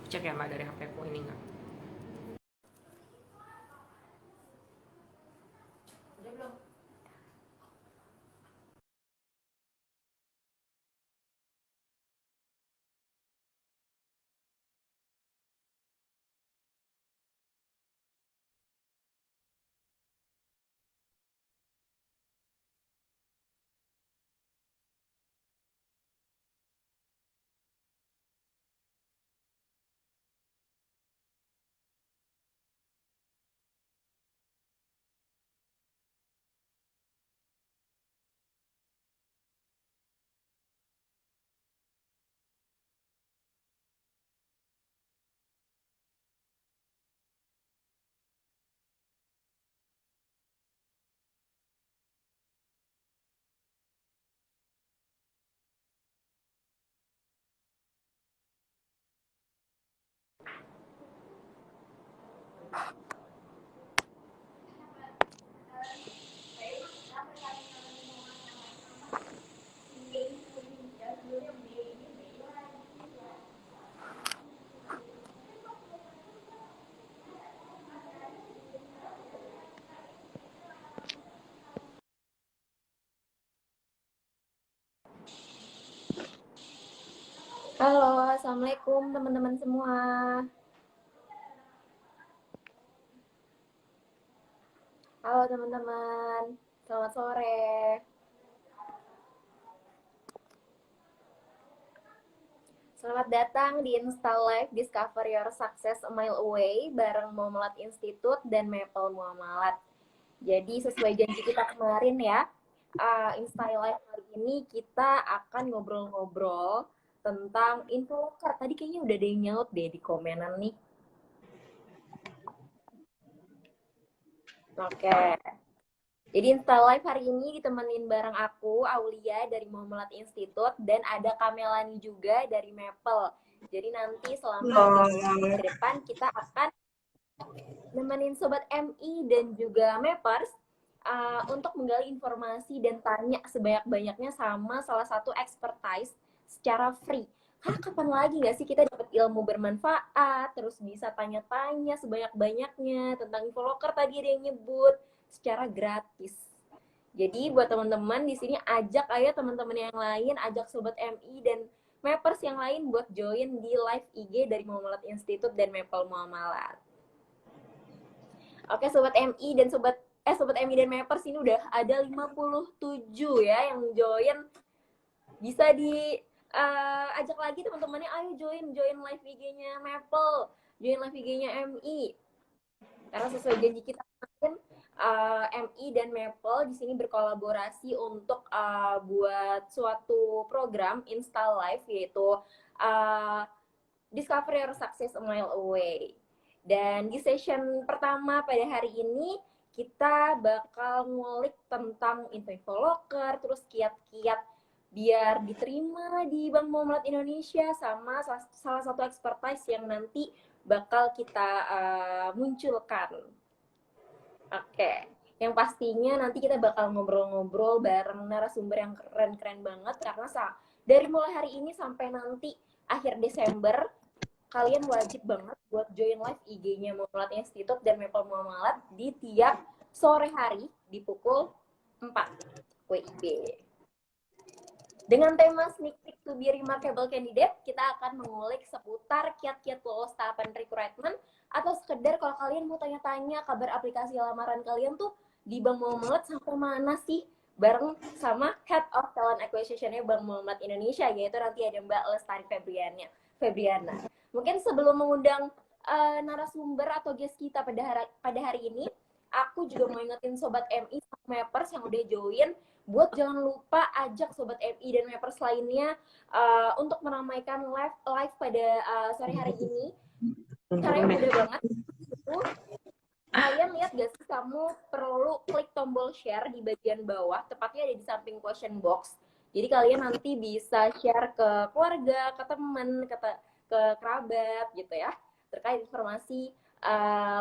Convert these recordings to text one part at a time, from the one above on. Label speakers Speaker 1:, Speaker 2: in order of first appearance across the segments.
Speaker 1: Cek ya Mbak dari HP ku ini enggak.
Speaker 2: Halo, Assalamualaikum teman-teman semua. Halo teman-teman, selamat sore. Selamat datang di Insta Live Discover Your Success a Mile Away bareng Muamalat Institute dan Maple Muamalat. Jadi sesuai janji kita kemarin ya, Insta Live kali ini kita akan ngobrol-ngobrol tentang influencer. Tadi kayaknya udah ada yang nyaut deh di komenan nih. Oke. Jadi Insta Live hari ini ditemenin bareng aku, Aulia dari Muamalat Institute, dan ada Kamelani juga dari Maple. Jadi nanti selama 30 menit ke depan kita akan nemenin Sobat MI dan juga Mapers untuk menggali informasi dan tanya sebanyak-banyaknya sama salah satu expertise secara free. Karena kapan lagi nggak sih kita dapat ilmu bermanfaat, terus bisa tanya-tanya sebanyak-banyaknya tentang infoloker tadi ada yang nyebut secara gratis. Jadi buat teman-teman di sini ajak aja teman-teman yang lain, ajak Sobat MI dan Mapers yang lain buat join di live IG dari Muamalat Institute dan Maple Muamalat. Oke Sobat MI dan Sobat MI dan Mapers ini udah ada 57 ya yang join. Bisa di ajak lagi teman-temannya, ayo join live IG-nya Maple, join live IG-nya MI. Karena sesuai janji kita kemarin, MI dan Maple di sini berkolaborasi untuk buat suatu program Insta Live yaitu Discover Your Success a Mile Away. Dan di session pertama pada hari ini kita bakal ngulik tentang info loker, terus kiat-kiat biar diterima di Bank Muamalat Indonesia sama salah satu expertise yang nanti bakal kita munculkan. Oke, yang pastinya nanti kita bakal ngobrol-ngobrol bareng narasumber yang keren-keren banget karena dari mulai hari ini sampai nanti akhir Desember kalian wajib banget buat join live IG-nya Muamalat Institute dan Maple Muamalat di tiap sore hari di pukul 4 WIB. Dengan tema Sneak Peek to be Remarkable Candidate, kita akan mengulik seputar kiat-kiat lolos tahapan recruitment atau sekedar kalau kalian mau tanya-tanya kabar aplikasi lamaran kalian tuh di Bank Muamalat sampai mana sih, bareng sama Head of Talent Acquisition-nya Bank Muamalat Indonesia, yaitu nanti ada Mbak Lestari Febriana. Mungkin sebelum mengundang narasumber atau guest kita pada hari ini, aku juga mau ingetin Sobat MI sama Mappers yang udah join, buat jangan lupa ajak Sobat MI dan Mappers lainnya untuk meramaikan live pada sore hari ini. Caranya mudah banget. Kalian lihat gak sih, kamu perlu klik tombol share di bagian bawah, tepatnya ada di samping question box. Jadi kalian nanti bisa share ke keluarga, ke teman, ke kerabat gitu ya, terkait informasi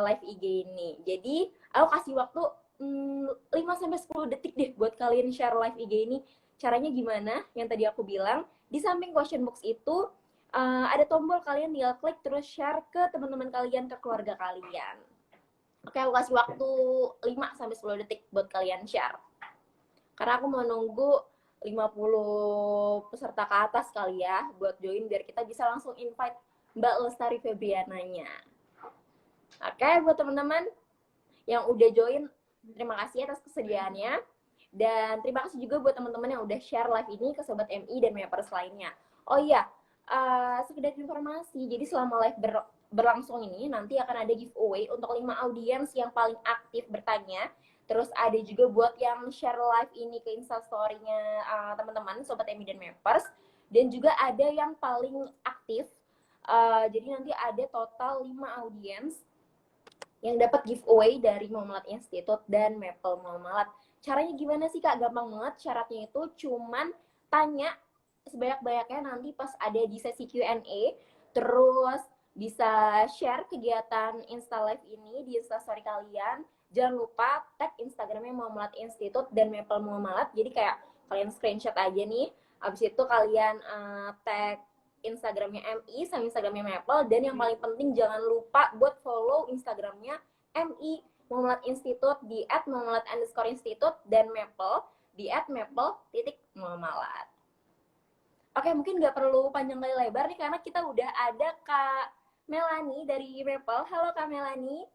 Speaker 2: live IG ini. Jadi aku kasih waktu 5-10 detik deh buat kalian share live IG ini. Caranya gimana? Yang tadi aku bilang, di samping question box itu ada tombol, kalian tinggal klik terus share ke teman-teman kalian, ke keluarga kalian. Oke, aku kasih waktu 5-10 detik buat kalian share. Karena aku mau nunggu 50 peserta ke atas kali ya buat join biar kita bisa langsung invite Mbak Lestari Febriananya. Oke, buat teman-teman yang udah join, terima kasih atas kesediaannya. Dan terima kasih juga buat teman-teman yang udah share live ini ke Sobat MI dan Mappers lainnya. Oh iya, sekedar informasi, jadi selama live berlangsung ini nanti akan ada giveaway untuk 5 audiens yang paling aktif bertanya. Terus ada juga buat yang share live ini ke instastory-nya teman-teman Sobat MI dan Mappers. Dan juga ada yang paling aktif, jadi nanti ada total 5 audiens yang dapat giveaway dari Muamalat Institute dan Maple Muamalat. Caranya gimana sih Kak? Gampang banget, syaratnya itu cuman tanya sebanyak-banyaknya nanti pas ada di sesi Q&A, terus bisa share kegiatan Insta Live ini di Instastory kalian. Jangan lupa tag Instagramnya Muamalat Institute dan Maple Muamalat, jadi kayak kalian screenshot aja nih, abis itu kalian tag Instagramnya MI sama Instagramnya Maple, dan yang paling penting jangan lupa buat follow Instagramnya MI Muamalat Institute di @muamalat_institute dan Maple di @maple.muamalat. Oke, mungkin nggak perlu panjang kali lebar nih karena kita udah ada Kak Melani dari Maple. Halo Kak Melani.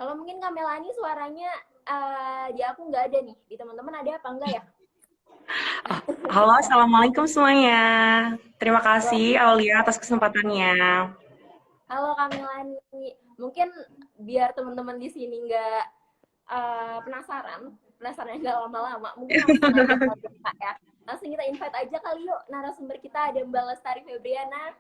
Speaker 2: Halo, mungkin Kak Melani suaranya di aku nggak ada nih. Di teman-teman ada apa enggak ya?
Speaker 1: Halo, Assalamualaikum semuanya. Terima kasih Aulia atas kesempatannya.
Speaker 2: Halo Kak Melani. Mungkin biar teman-teman di sini nggak penasaran nggak lama-lama, mungkin langsung aja Kak ya. Langsung kita invite aja kali yuk narasumber kita, ada Mbak Lestari Febriana.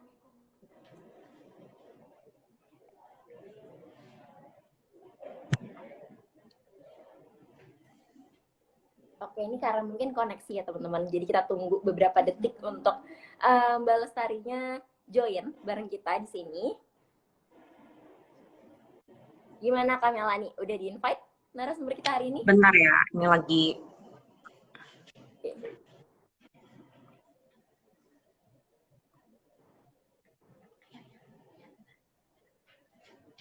Speaker 2: Oke, ini karena mungkin koneksi ya teman-teman. Jadi kita tunggu beberapa detik untuk Mbak Lestarinya join bareng kita di sini. Gimana Kak Melani? Udah di-invite narasumber kita hari ini?
Speaker 1: Bentar ya, ini lagi.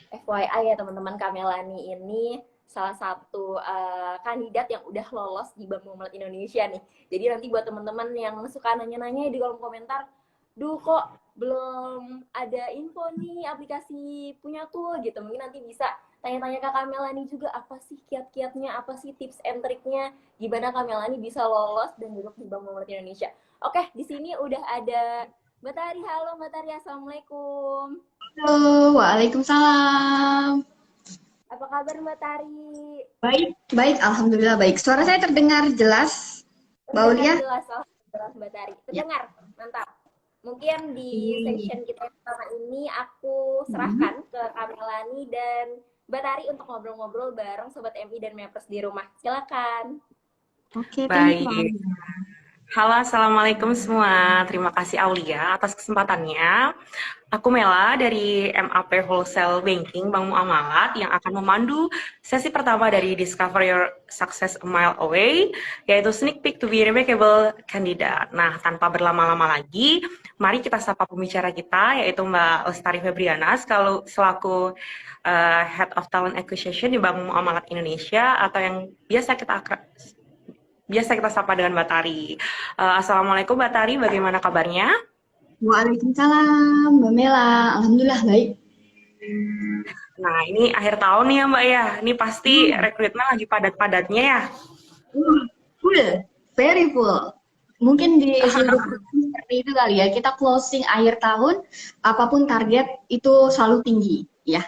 Speaker 2: FYI ya teman-teman, Kak Melani ini salah satu kandidat yang udah lolos di Bank Muamalat Indonesia nih. Jadi nanti buat teman-teman yang suka nanya-nanya di kolom komentar, duh kok belum ada info nih aplikasi punya tuh gitu. Mungkin nanti bisa tanya-tanya ke Kak Melani juga, apa sih kiat-kiatnya, apa sih tips and triknya, gimana Kak Melani bisa lolos dan duduk di Bank Muamalat Indonesia. Oke, di sini udah ada Mbak Tari. Halo Mbak Tari, Assalamualaikum.
Speaker 3: Halo, waalaikumsalam.
Speaker 2: Apa kabar Mbak Tari?
Speaker 3: Baik, baik, alhamdulillah baik. Suara saya terdengar jelas, Mbak Aulia?
Speaker 2: Jelas, jelas Mbak Tari. Terdengar, mantap. Mungkin di session kita yang pertama ini aku serahkan ke Kak Melani dan Mbak Tari untuk ngobrol-ngobrol bareng Sobat MI dan Mappers di rumah. Silakan.
Speaker 3: Oke,
Speaker 1: Baik.
Speaker 3: thank you.
Speaker 1: Halo, Assalamualaikum semua. Terima kasih Aulia atas kesempatannya. Aku Mela dari MAP Wholesale Banking Bank Muamalat yang akan memandu sesi pertama dari Discover Your Success a Mile Away, yaitu Sneak Peek to be Remarkable Candidate. Nah, tanpa berlama-lama lagi, mari kita sapa pembicara kita, yaitu Mbak Lestari Febriana, selaku Head of Talent Acquisition di Bank Muamalat Indonesia, atau yang biasa kita sapa dengan Mbak Tari. Assalamualaikum Mbak Tari, bagaimana kabarnya?
Speaker 3: Waalaikumsalam, Mbak Mela. Alhamdulillah baik.
Speaker 1: Nah, ini akhir tahun nih ya Mbak ya. Ini pasti rekrutmen lagi padat-padatnya ya.
Speaker 3: Full, very full. Mungkin di seluruh seperti itu kali ya. Kita closing akhir tahun, apapun target itu selalu tinggi, ya.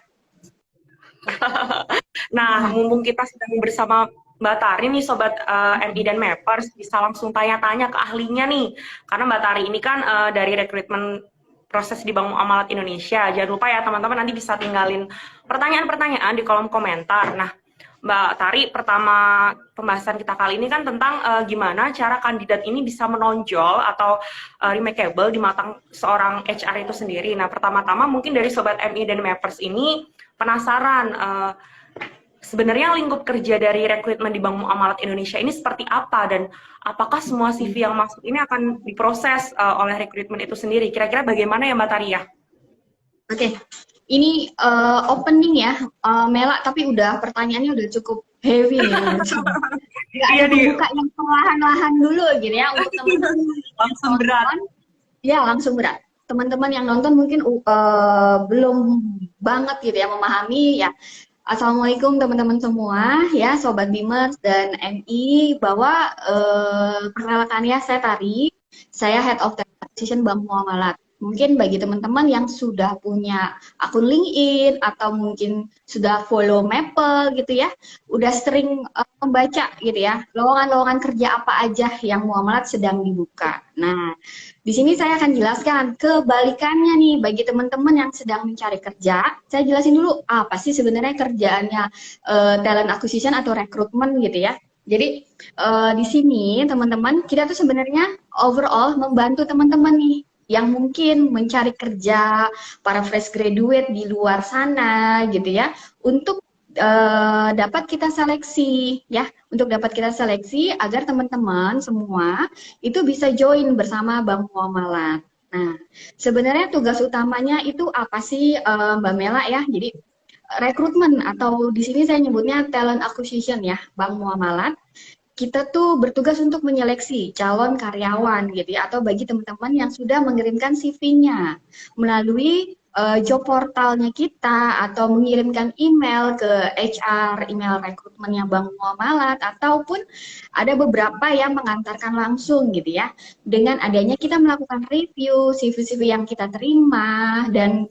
Speaker 1: Nah, mumpung kita sedang bersama Mbak Tari nih Sobat MI dan Mappers, bisa langsung tanya-tanya ke ahlinya nih. Karena Mbak Tari ini kan dari rekrutmen proses di Bank Muamalat Indonesia. Jangan lupa ya teman-teman nanti bisa tinggalin pertanyaan-pertanyaan di kolom komentar. Nah, Mbak Tari, pertama pembahasan kita kali ini kan tentang gimana cara kandidat ini bisa menonjol atau remarkable di mata seorang HR itu sendiri. Nah, pertama-tama mungkin dari Sobat MI dan Mappers ini penasaran sebenarnya lingkup kerja dari rekrutmen di Bank Muamalat Indonesia ini seperti apa dan apakah semua CV yang masuk ini akan diproses oleh rekrutmen itu sendiri? Kira-kira bagaimana ya Mbak Taria?
Speaker 3: Oke, ini opening ya, Mela, tapi pertanyaannya udah cukup heavy nih menurut saya. Nggak ada
Speaker 1: Iya nih,
Speaker 3: pembuka yang perlahan-lahan dulu gitu ya untuk teman-teman yang
Speaker 1: langsung berat.
Speaker 3: nonton. Ya, langsung berat. Teman-teman yang nonton mungkin belum banget gitu ya memahami ya. Assalamualaikum teman-teman semua ya, Sobat Bimers dan MI, bahwa perkenalkan ya, saya Tari, saya Head of Talent Acquisition Bank Muamalat. Mungkin bagi teman-teman yang sudah punya akun LinkedIn atau mungkin sudah follow Maple gitu ya, udah sering membaca gitu ya, lowongan-lowongan kerja apa aja yang Muamalat sedang dibuka. Nah, di sini saya akan jelaskan kebalikannya nih bagi teman-teman yang sedang mencari kerja. Saya jelasin dulu apa sih sebenarnya kerjaannya talent acquisition atau rekrutmen gitu ya. Jadi di sini teman-teman kita tuh sebenarnya overall membantu teman-teman nih yang mungkin mencari kerja, para fresh graduate di luar sana gitu ya, untuk dapat kita seleksi ya, untuk dapat kita seleksi agar teman-teman semua itu bisa join bersama Bank Muamalat. Nah, sebenarnya tugas utamanya itu apa sih Mbak Mela ya? Jadi rekrutmen atau di sini saya nyebutnya talent acquisition ya, Bank Muamalat. Kita tuh bertugas untuk menyeleksi calon karyawan gitu ya, atau bagi teman-teman yang sudah mengirimkan CV-nya melalui job portalnya kita atau mengirimkan email ke HR, email rekrutmennya Bank Muamalat, ataupun ada beberapa yang mengantarkan langsung gitu ya. Dengan adanya kita melakukan review CV-CV yang kita terima dan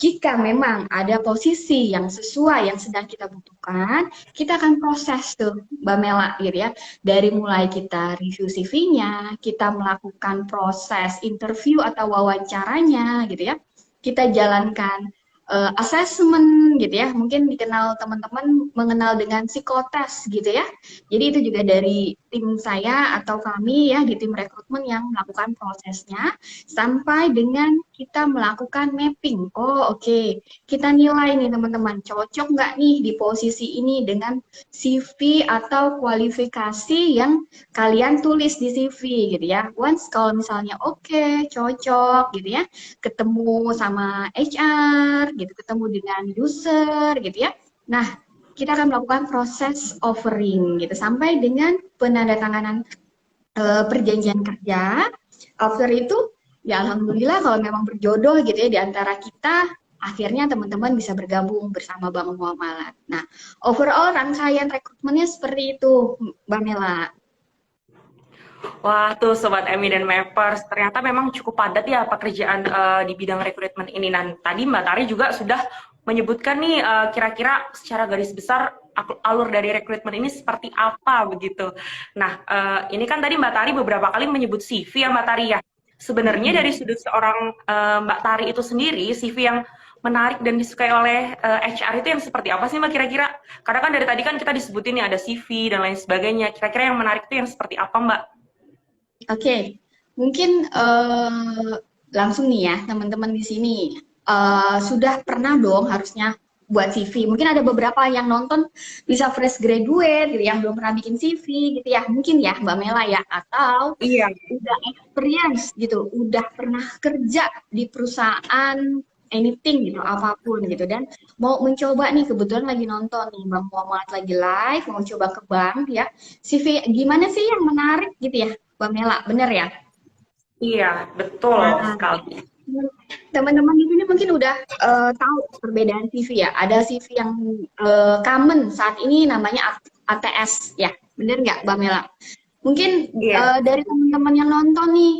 Speaker 3: jika memang ada posisi yang sesuai yang sedang kita butuhkan, kita akan proses tuh Mbak Mela gitu ya. Dari mulai kita review CV-nya, kita melakukan proses interview atau wawancaranya gitu ya. Kita jalankan assessment gitu ya. Mungkin dikenal teman-teman mengenal dengan psikotes gitu ya. Jadi itu juga dari tim saya atau kami ya di tim rekrutmen yang melakukan prosesnya sampai dengan kita melakukan mapping. Oh oke, kita nilai nih teman-teman, cocok nggak nih di posisi ini dengan CV atau kualifikasi yang kalian tulis di CV gitu ya. Once kalau misalnya oke, cocok gitu ya, ketemu sama HR gitu, ketemu dengan user gitu ya. Nah, kita akan melakukan proses offering gitu sampai dengan penandatanganan perjanjian kerja. After itu ya alhamdulillah kalau memang berjodoh gitu ya di antara kita, akhirnya teman-teman bisa bergabung bersama Bank Muamalat. Nah, overall rangkaian rekrutmennya seperti itu, Mbak Mela.
Speaker 1: Wah, tuh Sobat Emi dan Mappers, ternyata memang cukup padat ya pekerjaan di bidang rekrutmen ini. Dan tadi Mbak Tari juga sudah menyebutkan nih kira-kira secara garis besar alur dari rekrutmen ini seperti apa begitu. Nah, ini kan tadi Mbak Tari beberapa kali menyebut CV ya Mbak Tari ya. Sebenarnya dari sudut seorang Mbak Tari itu sendiri, CV yang menarik dan disukai oleh HR itu yang seperti apa sih Mbak kira-kira? Karena kan dari tadi kan kita disebutin nih ada CV dan lain sebagainya. Kira-kira yang menarik itu yang seperti apa Mbak?
Speaker 3: Oke, mungkin langsung nih ya teman-teman di sini sudah pernah dong harusnya buat CV. Mungkin ada beberapa yang nonton bisa fresh graduate gitu, yang belum pernah bikin CV gitu ya. Mungkin ya Mbak Mela ya, atau
Speaker 1: Iya.
Speaker 3: udah experience gitu, udah pernah kerja di perusahaan anything gitu, apapun gitu, dan mau mencoba nih kebetulan lagi nonton nih Bang Muhammad lagi live, mau coba ke bank ya, CV gimana sih yang menarik gitu ya Mbak Mela, bener ya?
Speaker 1: Iya, betul
Speaker 3: Nah,
Speaker 1: sekali.
Speaker 3: teman-teman di sini mungkin udah tahu perbedaan CV ya. Ada CV yang common saat ini namanya ATS ya, bener nggak Mbak Mela? Mungkin
Speaker 1: Iya.
Speaker 3: dari teman-teman yang nonton nih,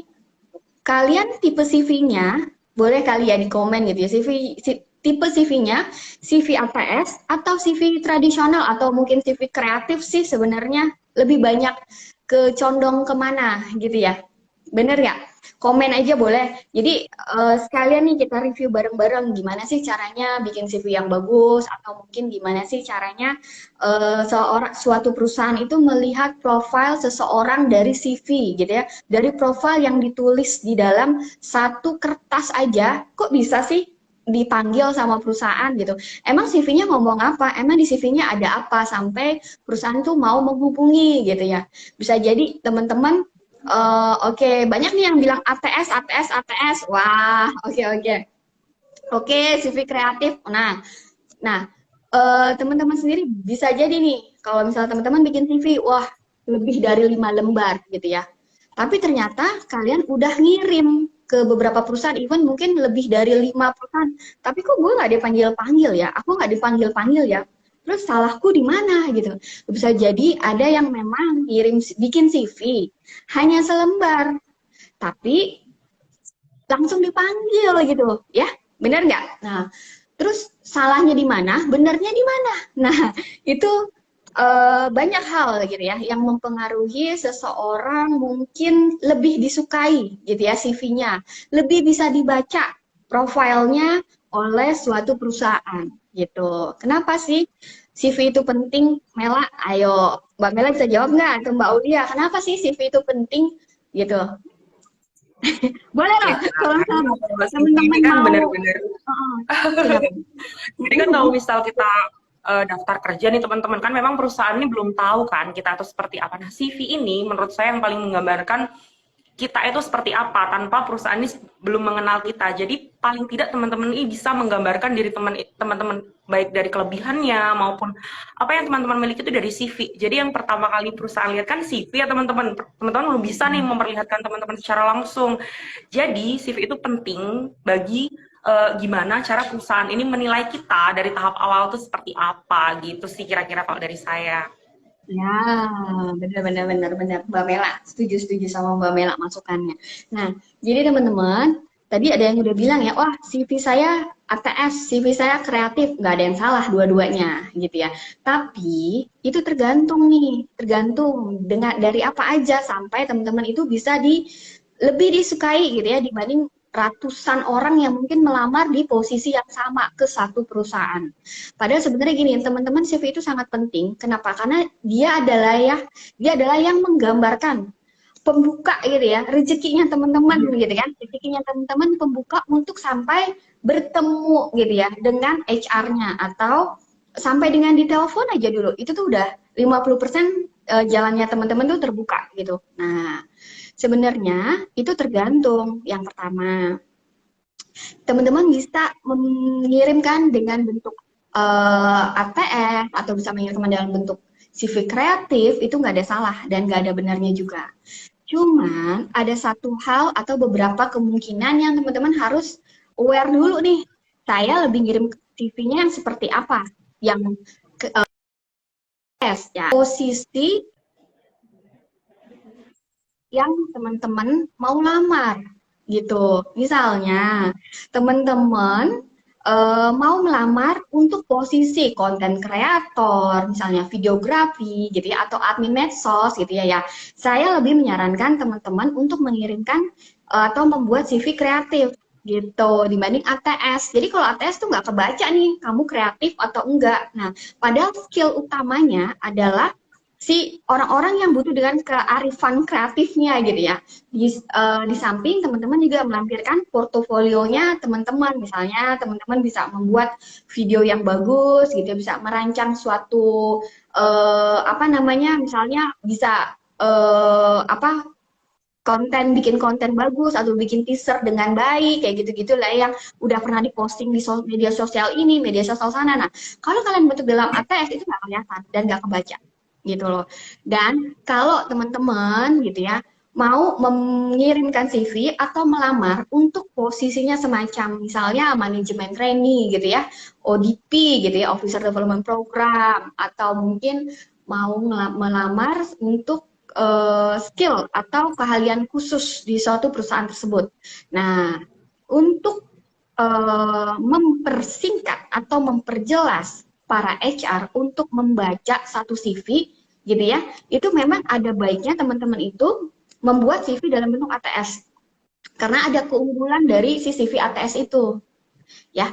Speaker 3: kalian tipe CV-nya boleh kali ya di komen gitu ya. Tipe CV-nya CV ATS atau CV tradisional atau mungkin CV kreatif sih sebenarnya lebih banyak ke condong kemana gitu ya. Bener nggak? Komen aja boleh. Jadi sekalian nih kita review bareng-bareng gimana sih caranya bikin CV yang bagus atau mungkin gimana sih caranya suatu perusahaan itu melihat profil seseorang dari CV gitu ya. Dari profil yang ditulis di dalam satu kertas aja, kok bisa sih dipanggil sama perusahaan gitu. Emang CV-nya ngomong apa? Emang di CV-nya ada apa sampai perusahaan tuh mau menghubungi gitu ya. Bisa jadi teman-teman oke, banyak nih yang bilang ATS, ATS, ATS. Wah, oke oke. Oke, CV kreatif. Nah, teman-teman sendiri bisa jadi nih kalau misalnya teman-teman bikin CV, wah, lebih dari 5 lembar gitu ya. Tapi ternyata kalian udah ngirim ke beberapa perusahaan, even mungkin lebih dari 5 perusahaan. Tapi kok gue nggak dipanggil-panggil ya? Aku nggak dipanggil-panggil ya? Terus salahku di mana gitu? Bisa jadi ada yang memang bikin CV hanya selembar, tapi langsung dipanggil gitu ya, bener nggak? Nah, terus salahnya di mana, benernya di mana? Nah, itu banyak hal gitu ya yang mempengaruhi seseorang mungkin lebih disukai gitu ya CV-nya, lebih bisa dibaca profilnya oleh suatu perusahaan gitu. Kenapa sih CV itu penting, Mela? Ayo, Mbak Mela bisa jawab nggak? Atau Mbak Aulia, kenapa sih CV itu penting gitu? Boleh
Speaker 1: Ya,
Speaker 3: loh, kalau
Speaker 1: karena CV
Speaker 3: teman-teman
Speaker 1: kan
Speaker 3: mau.
Speaker 1: benar-benar.
Speaker 3: Silakan.
Speaker 1: Jadi kan kalau misal kita daftar kerja nih teman-teman, kan memang perusahaan ini belum tahu kan kita itu seperti apa. Nah, CV ini menurut saya yang paling menggambarkan kita itu seperti apa tanpa perusahaan ini belum mengenal kita. Jadi paling tidak teman-teman ini bisa menggambarkan diri teman-teman baik dari kelebihannya maupun apa yang teman-teman miliki itu dari CV. Jadi yang pertama kali perusahaan lihat kan CV ya teman-teman. Teman-teman belum bisa nih memperlihatkan teman-teman secara langsung. Jadi CV itu penting bagi gimana cara perusahaan ini menilai kita dari tahap awal tuh seperti apa gitu sih kira-kira kalau dari saya.
Speaker 3: Ya, benar, Mbak Mela. Setuju sama Mbak Mela masukannya. Nah, jadi teman-teman, tadi ada yang udah bilang ya, wah CV saya ATS, CV saya kreatif, nggak ada yang salah dua-duanya gitu ya. Tapi itu tergantung nih, tergantung dengan dari apa aja sampai teman-teman itu bisa lebih disukai gitu ya dibanding ratusan orang yang mungkin melamar di posisi yang sama ke satu perusahaan. Padahal sebenarnya gini, teman-teman CV itu sangat penting. Kenapa? Karena dia adalah yang menggambarkan pembuka gitu ya, rezekinya teman-teman gitu kan. Rezekinya teman-teman pembuka untuk sampai bertemu gitu ya dengan HR-nya atau sampai dengan di telepon aja dulu. Itu tuh udah 50% jalannya teman-teman tuh terbuka gitu. Nah, sebenarnya itu tergantung. Yang pertama, teman-teman bisa mengirimkan dengan bentuk ATS atau bisa mengirimkan dalam bentuk CV kreatif, itu nggak ada salah dan nggak ada benarnya juga. Cuman ada satu hal atau beberapa kemungkinan yang teman-teman harus aware dulu nih. Saya lebih ngirim CV-nya yang seperti apa? Yang ya, posisi yang teman-teman mau lamar gitu. Misalnya, teman-teman mau melamar untuk posisi konten kreator, misalnya videografi gitu ya, atau admin medsos gitu ya ya. Saya lebih menyarankan teman-teman untuk mengirimkan atau membuat CV kreatif gitu dibanding ATS. Jadi kalau ATS tuh nggak kebaca nih kamu kreatif atau enggak. Nah, padahal skill utamanya adalah si orang-orang yang butuh dengan kearifan kreatifnya gitu ya. Di samping teman-teman juga melampirkan portofolionya teman-teman. Misalnya teman-teman bisa membuat video yang bagus gitu, bisa merancang suatu apa namanya, misalnya bisa apa bikin konten bagus atau bikin teaser dengan baik kayak gitu-gitu lah yang udah pernah diposting di media sosial ini, media sosial sana. Nah, kalau kalian bentuk dalam ATS itu nggak kelihatan dan nggak kebaca gitu loh. Dan kalau teman-teman gitu ya mau mengirimkan CV atau melamar untuk posisinya semacam misalnya manajemen trainee gitu ya, ODP gitu ya, Officer Development Program, atau mungkin mau melamar untuk skill atau keahlian khusus di suatu perusahaan tersebut. Nah, untuk mempersingkat atau memperjelas para HR untuk membaca satu CV gitu ya, itu memang ada baiknya teman-teman itu membuat CV dalam bentuk ATS karena ada keunggulan dari si CV ATS itu ya.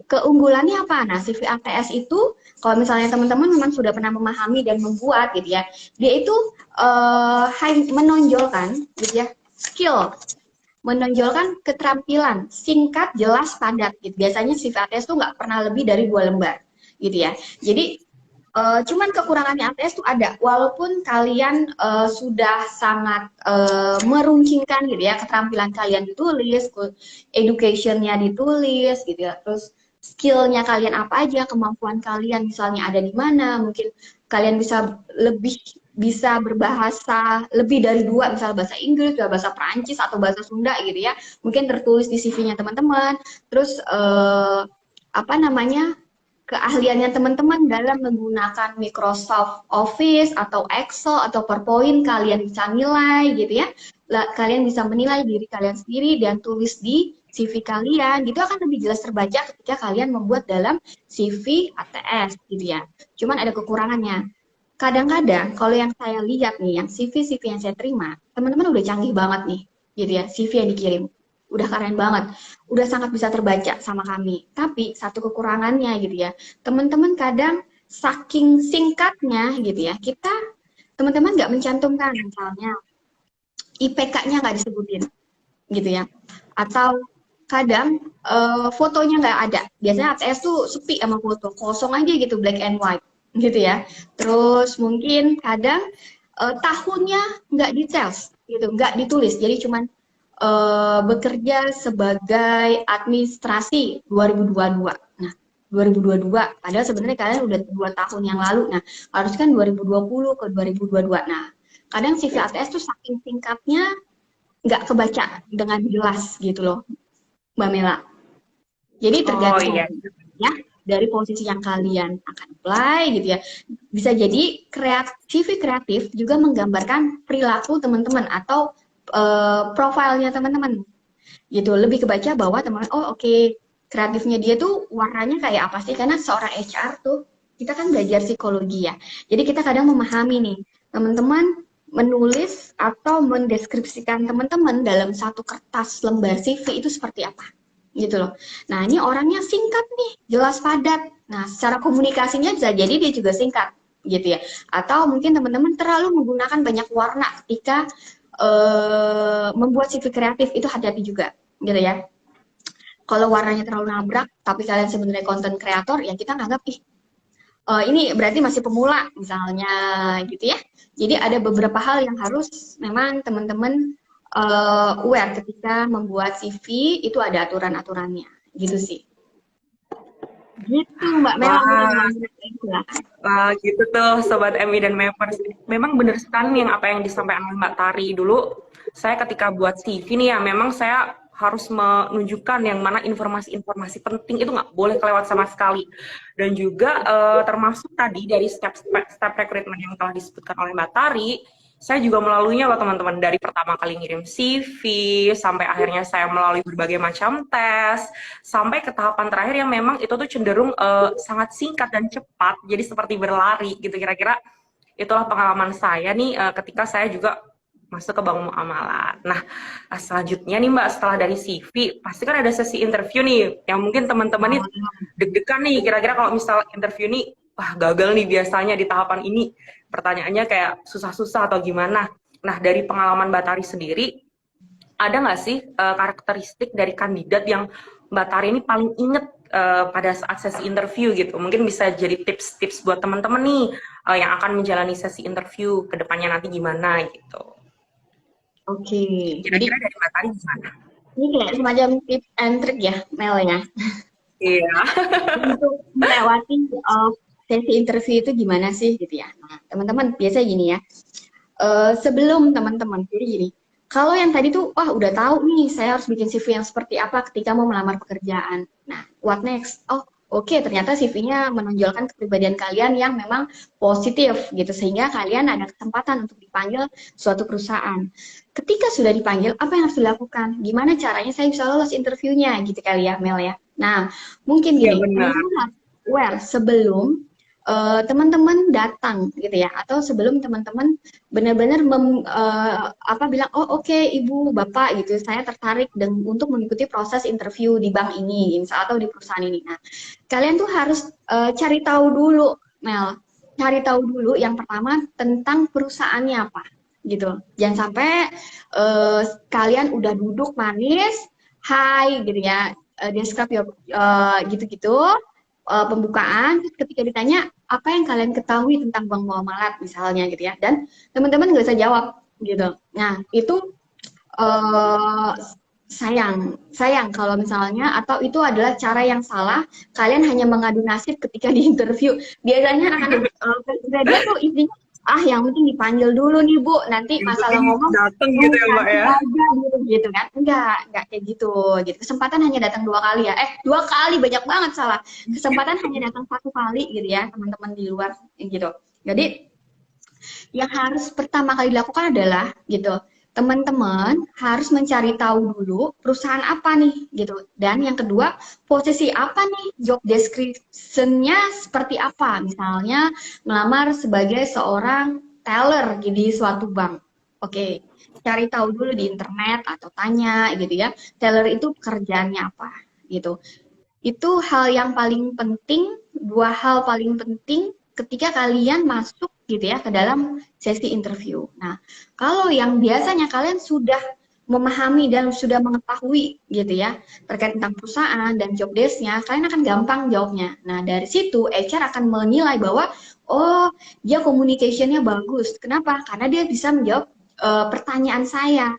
Speaker 3: Keunggulannya apa? Nah, CV ATS itu kalau misalnya teman-teman memang sudah pernah memahami dan membuat gitu ya, dia itu menonjolkan gitu ya skill menonjolkan keterampilan singkat, jelas, padat gitu. Biasanya CV ATS tuh nggak pernah lebih dari 2 lembar gitu ya. Jadi cuman kekurangannya ATS tuh ada, walaupun kalian sudah sangat meruncingkan gitu ya, keterampilan kalian ditulis, education-nya ditulis gitu ya, terus skill-nya kalian apa aja, kemampuan kalian misalnya ada di mana, mungkin kalian bisa berbahasa lebih dari 2, misal bahasa Inggris, bahasa Perancis atau bahasa Sunda gitu ya, mungkin tertulis di CV-nya teman-teman. Terus apa namanya, keahliannya teman-teman dalam menggunakan Microsoft Office atau Excel atau PowerPoint, kalian bisa nilai gitu ya. Kalian bisa menilai diri kalian sendiri dan tulis di CV kalian, gitu akan lebih jelas terbaca ketika kalian membuat dalam CV ATS gitu ya. Cuman ada kekurangannya. Kadang-kadang kalau yang saya lihat nih, yang CV-CV yang saya terima, teman-teman udah canggih banget nih, gitu ya, CV yang dikirim. Udah keren banget, udah sangat bisa terbaca sama kami. Tapi satu kekurangannya gitu ya, teman-teman kadang saking singkatnya gitu ya, teman-teman nggak mencantumkan misalnya IPK-nya nggak disebutin gitu ya, atau kadang fotonya nggak ada. Biasanya ATS tuh sepi sama foto, kosong aja gitu, black and white gitu ya. Terus mungkin kadang tahunnya nggak details gitu, nggak ditulis, jadi cuman bekerja sebagai administrasi 2022. Nah, 2022, padahal sebenarnya kalian udah 2 tahun yang lalu. Nah, harus kan 2020 ke 2022. Nah, kadang CV ATS tuh saking singkatnya nggak kebaca dengan jelas gitu loh, Mbak Mela. Jadi
Speaker 1: Oh
Speaker 3: tergantung
Speaker 1: iya.
Speaker 3: ya dari posisi yang kalian akan apply gitu ya. Bisa jadi CV kreatif juga menggambarkan perilaku teman-teman atau profilnya teman-teman gitu. Lebih kebaca bahwa teman-teman, oh oke, kreatifnya dia tuh warnanya kayak apa sih? Karena seorang HR tuh kita kan belajar psikologi ya. Jadi kita kadang memahami nih, teman-teman menulis atau mendeskripsikan teman-teman dalam satu kertas lembar CV itu seperti apa gitu loh. Nah, ini orangnya singkat nih, jelas padat. Nah, secara komunikasinya bisa jadi dia juga singkat gitu ya. Atau mungkin teman-teman terlalu menggunakan banyak warna ketika membuat CV kreatif, itu hati-hati juga gitu ya. Kalau warnanya terlalu nabrak, tapi kalian sebenarnya content creator, ya kita nganggap, ini berarti masih pemula misalnya gitu ya. Jadi ada beberapa hal yang harus memang teman-teman aware ketika membuat CV, itu ada aturan-aturannya gitu sih. Gitu Mbak Mela,
Speaker 1: Wah,
Speaker 3: silakan.
Speaker 1: gitu tuh Sobat MI dan Mapers. Memang benar sekali yang apa yang disampaikan oleh Mbak Tari dulu. Saya ketika buat CV nih ya, memang saya harus menunjukkan yang mana informasi-informasi penting itu nggak boleh kelewat sama sekali. Dan juga termasuk tadi dari step rekrutmen yang telah disebutkan oleh Mbak Tari, saya juga melaluinya loh teman-teman, dari pertama kali ngirim CV sampai akhirnya saya melalui berbagai macam tes sampai ke tahapan terakhir yang memang itu tuh cenderung sangat singkat dan cepat, jadi seperti berlari gitu. Kira-kira itulah pengalaman saya nih ketika saya juga masuk ke Bank Muamalat. Nah, selanjutnya nih Mbak, setelah dari CV pasti kan ada sesi interview nih yang mungkin teman-teman nih deg-degan nih, kira-kira kalau misal interview nih wah gagal nih biasanya di tahapan ini, pertanyaannya kayak susah-susah atau gimana. Nah, dari pengalaman Mbak Tari sendiri, ada nggak sih karakteristik dari kandidat yang Mbak Tari ini paling inget pada saat sesi interview gitu? Mungkin bisa jadi tips-tips buat teman-teman nih yang akan menjalani sesi interview ke depannya nanti gimana gitu.
Speaker 3: Oke, jadi
Speaker 1: Kira-kira dari Mbak Tari gimana?
Speaker 3: ini kayak semacam tips and trick ya, Mel ya.
Speaker 1: Iya.
Speaker 3: Untuk melewati sesi interview itu gimana sih gitu ya. Nah, teman-teman biasa gini ya. Sebelum teman-teman, jadi gini. Kalau yang tadi tuh, wah udah tahu nih, saya harus bikin CV yang seperti apa ketika mau melamar pekerjaan. Nah, what next? Oh, oke, ternyata CV-nya menonjolkan kepribadian kalian yang memang positif gitu, sehingga kalian ada kesempatan untuk dipanggil suatu perusahaan. Ketika sudah dipanggil, apa yang harus dilakukan? Gimana caranya saya bisa lolos interviewnya gitu kali ya, Mel ya. Nah, mungkin
Speaker 1: Iya
Speaker 3: gini,
Speaker 1: benar.
Speaker 3: teman-teman harus aware sebelum teman-teman datang gitu ya, atau sebelum teman-teman benar-benar bilang, oh oke, ibu bapak gitu, saya tertarik untuk mengikuti proses interview di bank ini atau di perusahaan ini. Nah, kalian tuh harus cari tahu dulu, Mel, cari tahu dulu yang pertama tentang perusahaannya apa gitu. Jangan sampai kalian udah duduk manis, hai gitu ya, describe your gitu-gitu, pembukaan, terus ketika ditanya apa yang kalian ketahui tentang bank muamalat misalnya gitu ya, dan teman-teman nggak usah jawab gitu. Nah itu eh, sayang kalau misalnya, atau itu adalah cara yang salah, kalian hanya mengadu nasib ketika di interview. Biasanya anak-anak graduate tuh intinya, yang penting dipanggil dulu nih Bu, nanti
Speaker 1: Yang
Speaker 3: masalah
Speaker 1: penting
Speaker 3: ngomong
Speaker 1: datang gitu ya Mbak
Speaker 3: nanti
Speaker 1: ya.
Speaker 3: aja gitu kan. Enggak kayak gitu. Kesempatan hanya datang 2 kali ya. 2 kali, banyak banget salah. Kesempatan hanya datang 1 kali gitu ya, teman-teman di luar gitu. Jadi yang harus pertama kali dilakukan adalah gitu, teman-teman harus mencari tahu dulu perusahaan apa nih gitu. Dan yang kedua, posisi apa nih, job description-nya seperti apa. Misalnya melamar sebagai seorang teller di suatu bank. Oke, cari tahu dulu di internet atau tanya gitu ya. Teller itu pekerjaannya apa gitu. Itu hal yang paling penting, 2 hal paling penting ketika kalian masuk gitu ya ke dalam sesi interview. Nah, kalau yang biasanya kalian sudah memahami dan sudah mengetahui gitu ya terkait tentang perusahaan dan job desk-nya, kalian akan gampang jawabnya. Nah, dari situ HR akan menilai bahwa oh, dia communication-nya bagus. Kenapa? Karena dia bisa menjawab pertanyaan saya.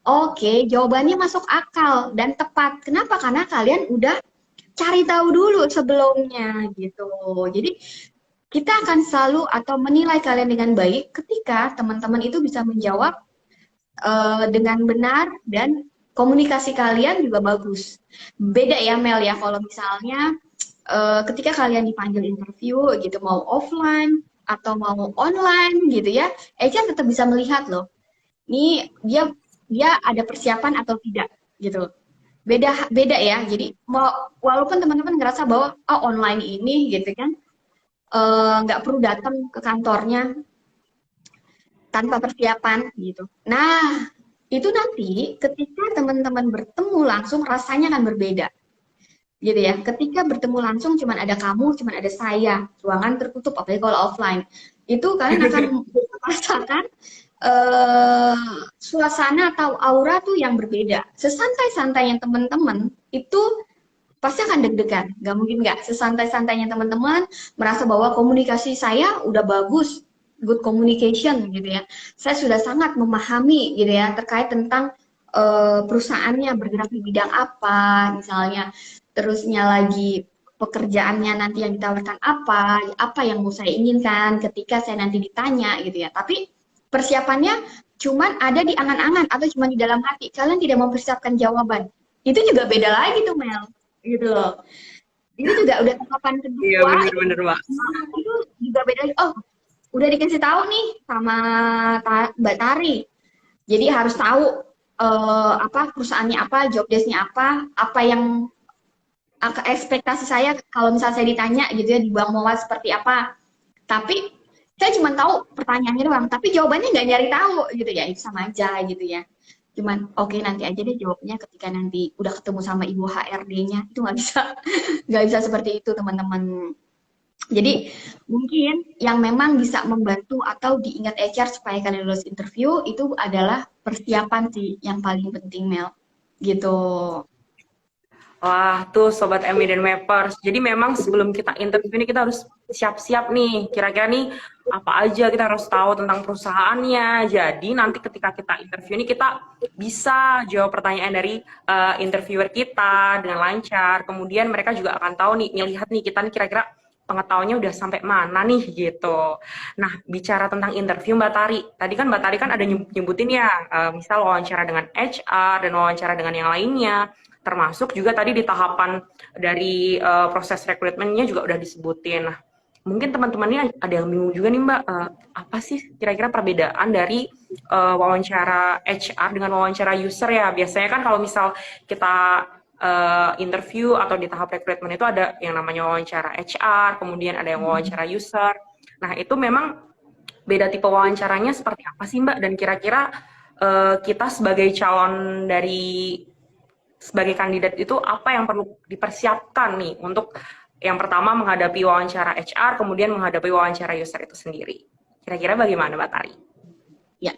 Speaker 3: Oke, jawabannya masuk akal dan tepat. Kenapa? Karena kalian udah cari tahu dulu sebelumnya gitu. Jadi kita akan selalu atau menilai kalian dengan baik ketika teman-teman itu bisa menjawab dengan benar dan komunikasi kalian juga bagus. Beda ya Mel ya, kalau misalnya ketika kalian dipanggil interview gitu, mau offline atau mau online gitu ya, HR tetap bisa melihat loh. Ini dia ada persiapan atau tidak gitu. Beda ya. Jadi walaupun teman-teman ngerasa bahwa online ini gitu kan, nggak perlu datang ke kantornya tanpa persiapan gitu. Nah, itu nanti ketika teman-teman bertemu langsung rasanya akan berbeda. Gitu ya. Ketika bertemu langsung cuman ada kamu, cuman ada saya, ruangan tertutup, apalagi kalau offline. Itu kalian akan merasakan suasana atau aura tuh yang berbeda. Sesantai-santainya teman-teman itu pasti akan deg-degan. Gak mungkin nggak. Sesantai-santainya teman-teman merasa bahwa komunikasi saya udah bagus, good communication gitu ya. Saya sudah sangat memahami gitu ya terkait tentang perusahaannya bergerak di bidang apa, misalnya. Terusnya lagi pekerjaannya nanti yang ditawarkan apa yang mau saya inginkan ketika saya nanti ditanya gitu ya. Tapi persiapannya cuman ada di angan-angan atau cuma di dalam hati. Kalian tidak mempersiapkan jawaban. Itu juga beda lagi tuh Mel, gitu loh. Ini juga udah tahapan
Speaker 1: Iya
Speaker 3: kedua.
Speaker 1: bener-bener Mbak.
Speaker 3: Itu juga beda lagi. Oh, udah dikasih tahu nih sama Mbak Tari. Jadi harus tahu apa perusahaannya apa, job desk-nya apa yang ekspektasi saya kalau misalnya saya ditanya gitu ya di Bank Mawar seperti apa. Tapi saya cuma tahu pertanyaannya doang, tapi jawabannya nggak nyari tahu gitu ya, itu sama aja gitu ya. Cuman oke, nanti aja deh jawabnya ketika nanti udah ketemu sama ibu HRD-nya. Itu nggak bisa nggak bisa seperti itu teman-teman. Jadi mungkin yang memang bisa membantu atau diingat HR supaya kalian lulus interview itu adalah persiapan sih yang paling penting Mel gitu.
Speaker 1: Wah, tuh Sobat Emmy dan Mappers. Jadi memang sebelum kita interview ini kita harus siap-siap nih. Kira-kira nih apa aja kita harus tahu tentang perusahaannya. Jadi nanti ketika kita interview ini kita bisa jawab pertanyaan dari interviewer kita dengan lancar. Kemudian mereka juga akan tahu nih, melihat nih kita nih kira-kira pengetahuannya udah sampai mana nih gitu. Nah, bicara tentang interview Mbak Tari. Tadi kan Mbak Tari kan ada nyebutin ya, misal wawancara dengan HR dan wawancara dengan yang lainnya. Termasuk juga tadi di tahapan dari proses rekrutmennya juga udah disebutin. Nah, mungkin teman-temannya ada yang bingung juga nih Mbak, apa sih kira-kira perbedaan dari wawancara HR dengan wawancara user ya? Biasanya kan kalau misal kita interview atau di tahap rekrutmen itu ada yang namanya wawancara HR, kemudian ada yang wawancara user. Nah, itu memang beda tipe wawancaranya seperti apa sih Mbak? Dan kira-kira kita sebagai calon dari sebagai kandidat itu apa yang perlu dipersiapkan nih untuk yang pertama menghadapi wawancara HR, kemudian menghadapi wawancara user itu sendiri. Kira-kira bagaimana Mbak Tari?
Speaker 3: Ya,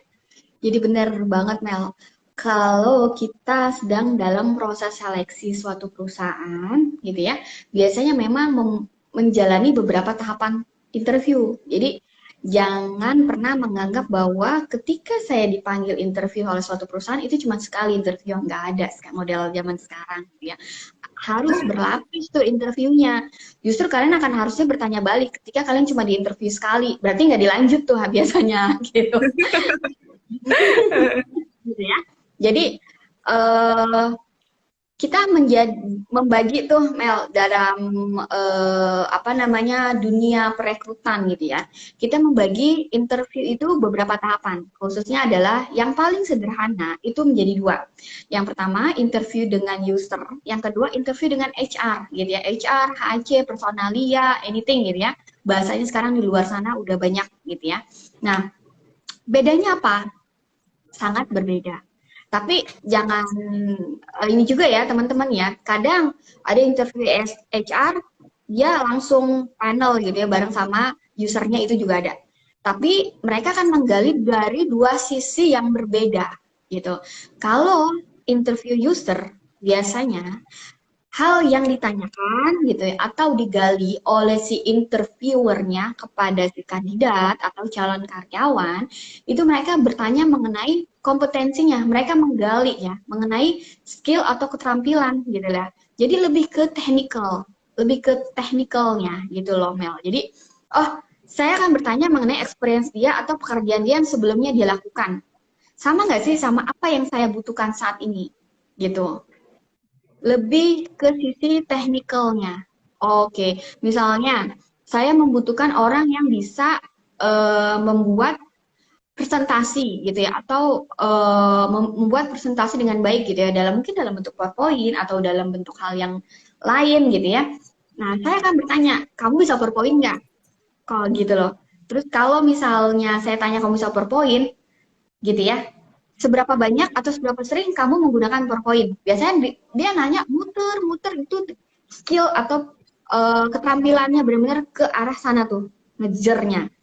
Speaker 3: Jadi benar banget Mel. Kalau kita sedang dalam proses seleksi suatu perusahaan, gitu ya, biasanya memang menjalani beberapa tahapan interview. Jadi jangan pernah menganggap bahwa ketika saya dipanggil interview oleh suatu perusahaan itu cuma sekali interview, nggak ada model zaman sekarang, gitu ya. Harus berlapis tuh interviewnya. Justru kalian akan harusnya bertanya balik ketika kalian cuma di interview sekali, berarti nggak dilanjut tuh biasanya, gitu. Gitu ya. Jadi eh, kita membagi tuh Mel dalam apa namanya dunia perekrutan gitu ya. Kita membagi interview itu beberapa tahapan. Khususnya adalah yang paling sederhana itu menjadi dua. Yang pertama interview dengan user, yang kedua interview dengan HR gitu ya. HR, HC, personalia, anything gitu ya. Bahasanya sekarang di luar sana udah banyak gitu ya. Nah, bedanya apa? Sangat berbeda. Tapi jangan ini juga ya teman-teman ya. Kadang ada interview HR, dia langsung panel gitu ya bareng sama usernya itu juga ada. Tapi mereka akan menggali dari dua sisi yang berbeda gitu. Kalau interview user biasanya hal yang ditanyakan gitu ya atau digali oleh si interviewernya kepada si kandidat atau calon karyawan itu mereka bertanya mengenai kompetensinya, mereka menggali ya mengenai skill atau keterampilan gitu lah. Jadi lebih ke teknikalnya gitu loh Mel. Jadi saya akan bertanya mengenai experience dia atau pekerjaan dia yang sebelumnya dia lakukan. Sama nggak sih sama apa yang saya butuhkan saat ini gitu. Lebih ke sisi teknikalnya. Oke, misalnya saya membutuhkan orang yang bisa membuat presentasi gitu ya, atau membuat presentasi dengan baik gitu ya, mungkin dalam bentuk PowerPoint atau dalam bentuk hal yang lain gitu ya. Nah, saya akan bertanya, kamu bisa PowerPoint nggak? Kalau gitu loh. Terus kalau misalnya saya tanya kamu bisa PowerPoint, gitu ya, seberapa banyak atau seberapa sering kamu menggunakan PowerPoint? Biasanya dia nanya muter-muter itu skill atau keterampilannya benar-benar ke arah sana tuh, ngejernya.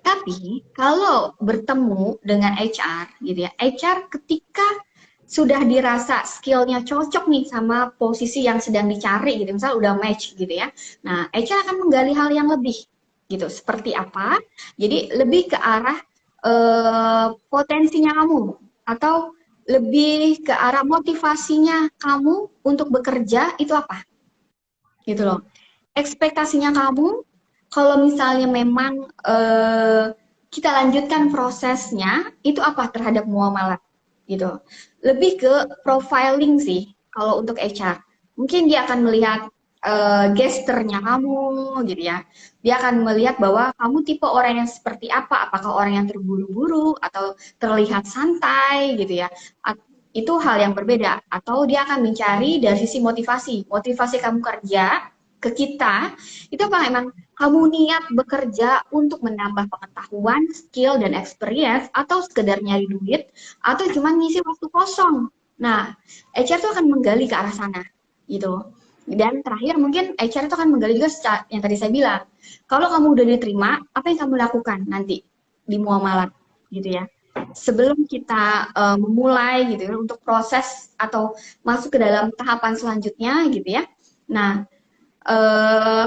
Speaker 3: Tapi kalau bertemu dengan HR gitu ya, HR ketika sudah dirasa skillnya cocok nih sama posisi yang sedang dicari gitu, misal udah match gitu ya. Nah, HR akan menggali hal yang lebih gitu. Seperti apa? Jadi lebih ke arah potensinya kamu atau lebih ke arah motivasinya kamu untuk bekerja itu apa? Gitu loh. Ekspektasinya kamu kalau misalnya memang kita lanjutkan prosesnya itu apa terhadap muamalah gitu. Lebih ke profiling sih kalau untuk HR. Mungkin dia akan melihat gesternya kamu gitu ya. Dia akan melihat bahwa kamu tipe orang yang seperti apa, apakah orang yang terburu-buru atau terlihat santai gitu ya. Itu hal yang berbeda. Atau dia akan mencari dari sisi motivasi. Motivasi kamu kerja ke kita, itu apa emang kamu niat bekerja untuk menambah pengetahuan, skill, dan experience, atau sekedar nyari duit, atau cuma ngisi waktu kosong. Nah, HR itu akan menggali ke arah sana, gitu. Dan terakhir mungkin HR itu akan menggali juga yang tadi saya bilang. Kalau kamu udah diterima, apa yang kamu lakukan nanti di muamalat, gitu ya. Sebelum kita memulai gitu ya, untuk proses atau masuk ke dalam tahapan selanjutnya, gitu ya. Nah,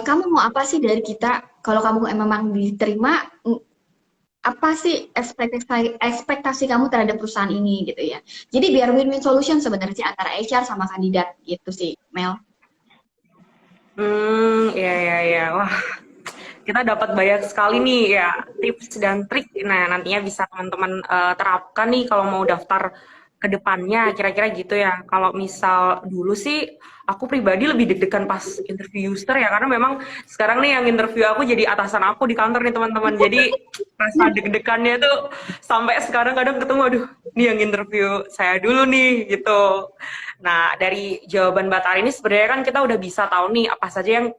Speaker 3: kamu mau apa sih dari kita? Kalau kamu memang diterima, apa sih ekspektasi kamu terhadap perusahaan ini gitu ya. Jadi biar win-win solution sebenarnya sih antara HR sama kandidat gitu sih, Mel.
Speaker 1: Ya. Wah, kita dapat banyak sekali nih ya tips dan trik. Nah, nantinya bisa teman-teman terapkan nih kalau mau daftar ke depannya, kira-kira gitu ya. Kalau misal dulu sih, aku pribadi lebih deg-degan pas interview user ya, karena memang sekarang nih yang interview aku jadi atasan aku di kantor nih teman-teman. Jadi rasa deg-degannya tuh sampai sekarang kadang ketemu, aduh, nih yang interview saya dulu nih gitu. Nah, dari jawaban Batar ini sebenarnya kan kita udah bisa tahu nih apa saja yang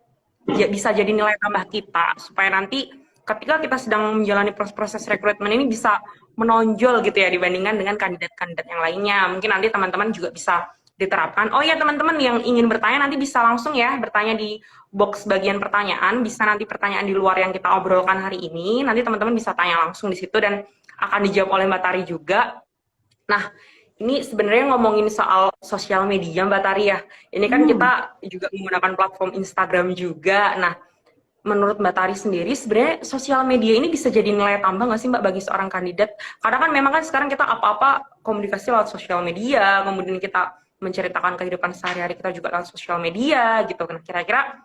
Speaker 1: bisa jadi nilai tambah kita supaya nanti ketika kita sedang menjalani proses rekrutmen ini bisa menonjol gitu ya dibandingkan dengan kandidat-kandidat yang lainnya. Mungkin nanti teman-teman juga bisa diterapkan. Oh ya teman-teman yang ingin bertanya nanti bisa langsung ya bertanya di box bagian pertanyaan, bisa nanti pertanyaan di luar yang kita obrolkan hari ini, nanti teman-teman bisa tanya langsung di situ dan akan dijawab oleh Mbak Tari juga. Nah, ini sebenarnya ngomongin soal sosial media Mbak Tari ya. Ini kan kita juga menggunakan platform Instagram juga. Nah, menurut Mbak Tari sendiri, sebenarnya sosial media ini bisa jadi nilai tambah nggak sih Mbak bagi seorang kandidat? Karena kan memang kan sekarang kita apa-apa komunikasi lewat sosial media, kemudian kita menceritakan kehidupan sehari-hari kita juga lewat sosial media gitu. Nah, kira-kira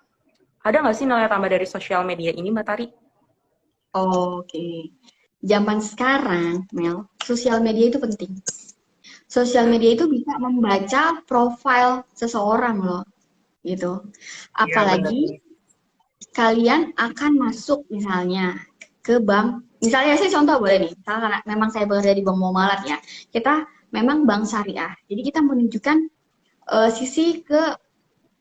Speaker 1: ada nggak sih nilai tambah dari sosial media ini Mbak Tari?
Speaker 3: Oke. Zaman sekarang, Mel, sosial media itu penting. Sosial media itu bisa membaca profil seseorang loh, gitu. Apalagi kalian akan masuk misalnya ke bank. Misalnya saya contoh boleh nih, karena memang saya bekerja di Bank Muamalat ya. Kita memang bank syariah. Jadi kita menunjukkan sisi ke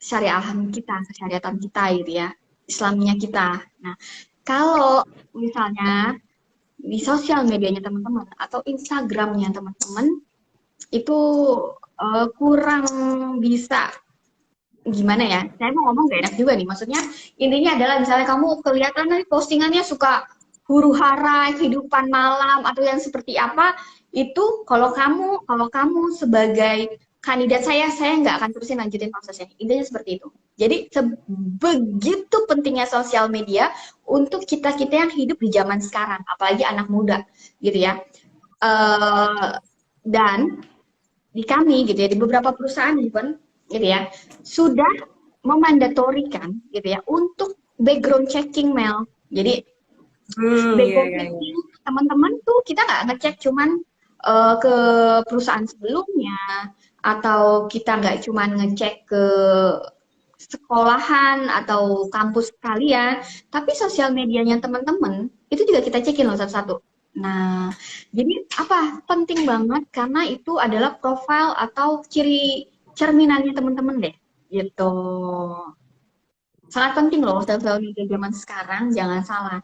Speaker 3: syariahan kita, kesyariatan kita gitu ya, Islaminya kita. Nah, kalau misalnya di sosial medianya teman-teman atau Instagramnya teman-teman itu kurang bisa gimana ya? Saya mau ngomong gak enak juga nih. Maksudnya intinya adalah misalnya kamu kelihatan nih postingannya suka huru-hara, kehidupan malam atau yang seperti apa, itu kalau kamu sebagai kandidat saya nggak akan terusin lanjutin prosesnya. Intinya seperti itu. Jadi begitu pentingnya sosial media untuk kita-kita yang hidup di zaman sekarang, apalagi anak muda, gitu ya. Dan di kami gitu ya, di beberapa perusahaan even gitu ya, sudah memandatorikan gitu ya untuk background checking Mel. Jadi background checking teman-teman tuh kita nggak ngecek cuman ke perusahaan sebelumnya atau kita nggak cuman ngecek ke sekolahan atau kampus kalian, tapi sosial medianya teman-teman itu juga kita cekin loh satu-satu. Nah, jadi apa? Penting banget karena itu adalah profil atau ciri cerminannya teman-teman deh, gitu. Sangat penting loh sosial media zaman sekarang, jangan salah.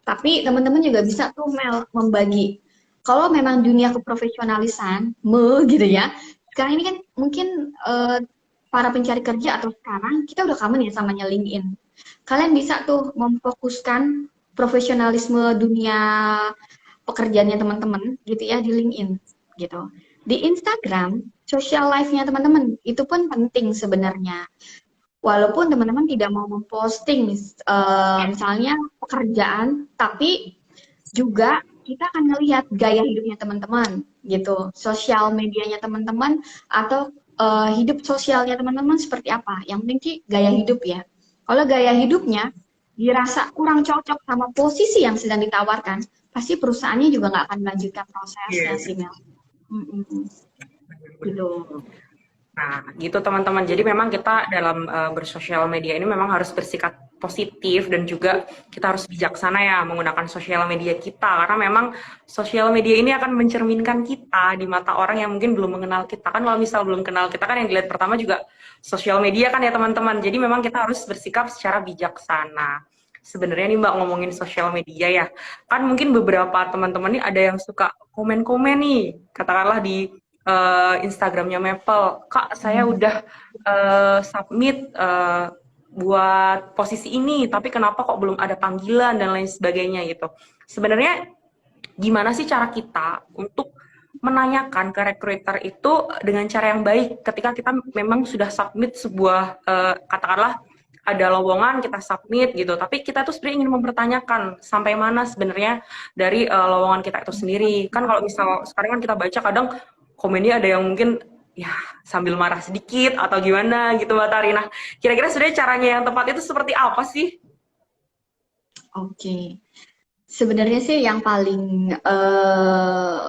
Speaker 3: Tapi teman-teman juga bisa tuh Mel membagi. Kalau memang dunia keprofesionalisan, gitu ya. Sekarang ini kan mungkin para pencari kerja atau sekarang kita udah common ya sama LinkedIn. Kalian bisa tuh memfokuskan profesionalisme dunia pekerjaannya teman-teman gitu ya di LinkedIn gitu. Di Instagram, social life-nya teman-teman itu pun penting sebenarnya. Walaupun teman-teman tidak mau memposting misalnya pekerjaan, tapi juga kita akan melihat gaya hidupnya teman-teman gitu, sosial medianya teman-teman atau hidup sosialnya teman-teman seperti apa. Yang penting sih gaya hidup ya. Kalau gaya hidupnya dirasa kurang cocok sama posisi yang sedang ditawarkan, pasti perusahaannya juga nggak akan melanjutkan prosesnya sih Mel. Gitu.
Speaker 1: Nah, gitu teman-teman. Jadi memang kita dalam bersosial media ini memang harus bersikap positif dan juga kita harus bijaksana ya menggunakan sosial media kita karena memang sosial media ini akan mencerminkan kita di mata orang yang mungkin belum mengenal kita. Kan kalau misal belum kenal kita kan yang dilihat pertama juga sosial media kan ya teman-teman. Jadi memang kita harus bersikap secara bijaksana. Sebenarnya nih Mbak ngomongin sosial media ya, kan mungkin beberapa teman-teman nih ada yang suka komen-komen nih, katakanlah di Instagramnya Maple, Kak saya udah submit buat posisi ini, tapi kenapa kok belum ada panggilan dan lain sebagainya gitu. Sebenarnya gimana sih cara kita untuk menanyakan ke recruiter itu dengan cara yang baik ketika kita memang sudah submit sebuah katakanlah ada lowongan kita submit gitu, tapi kita tuh sebenarnya ingin mempertanyakan sampai mana sebenarnya dari lowongan kita itu sendiri. Kan kalau misal sekarang kan kita baca kadang komennya ada yang mungkin ya sambil marah sedikit atau gimana gitu Mbak Tari. Nah, kira-kira sebenarnya caranya yang tepat itu seperti apa sih?
Speaker 3: Oke. Sebenarnya sih yang paling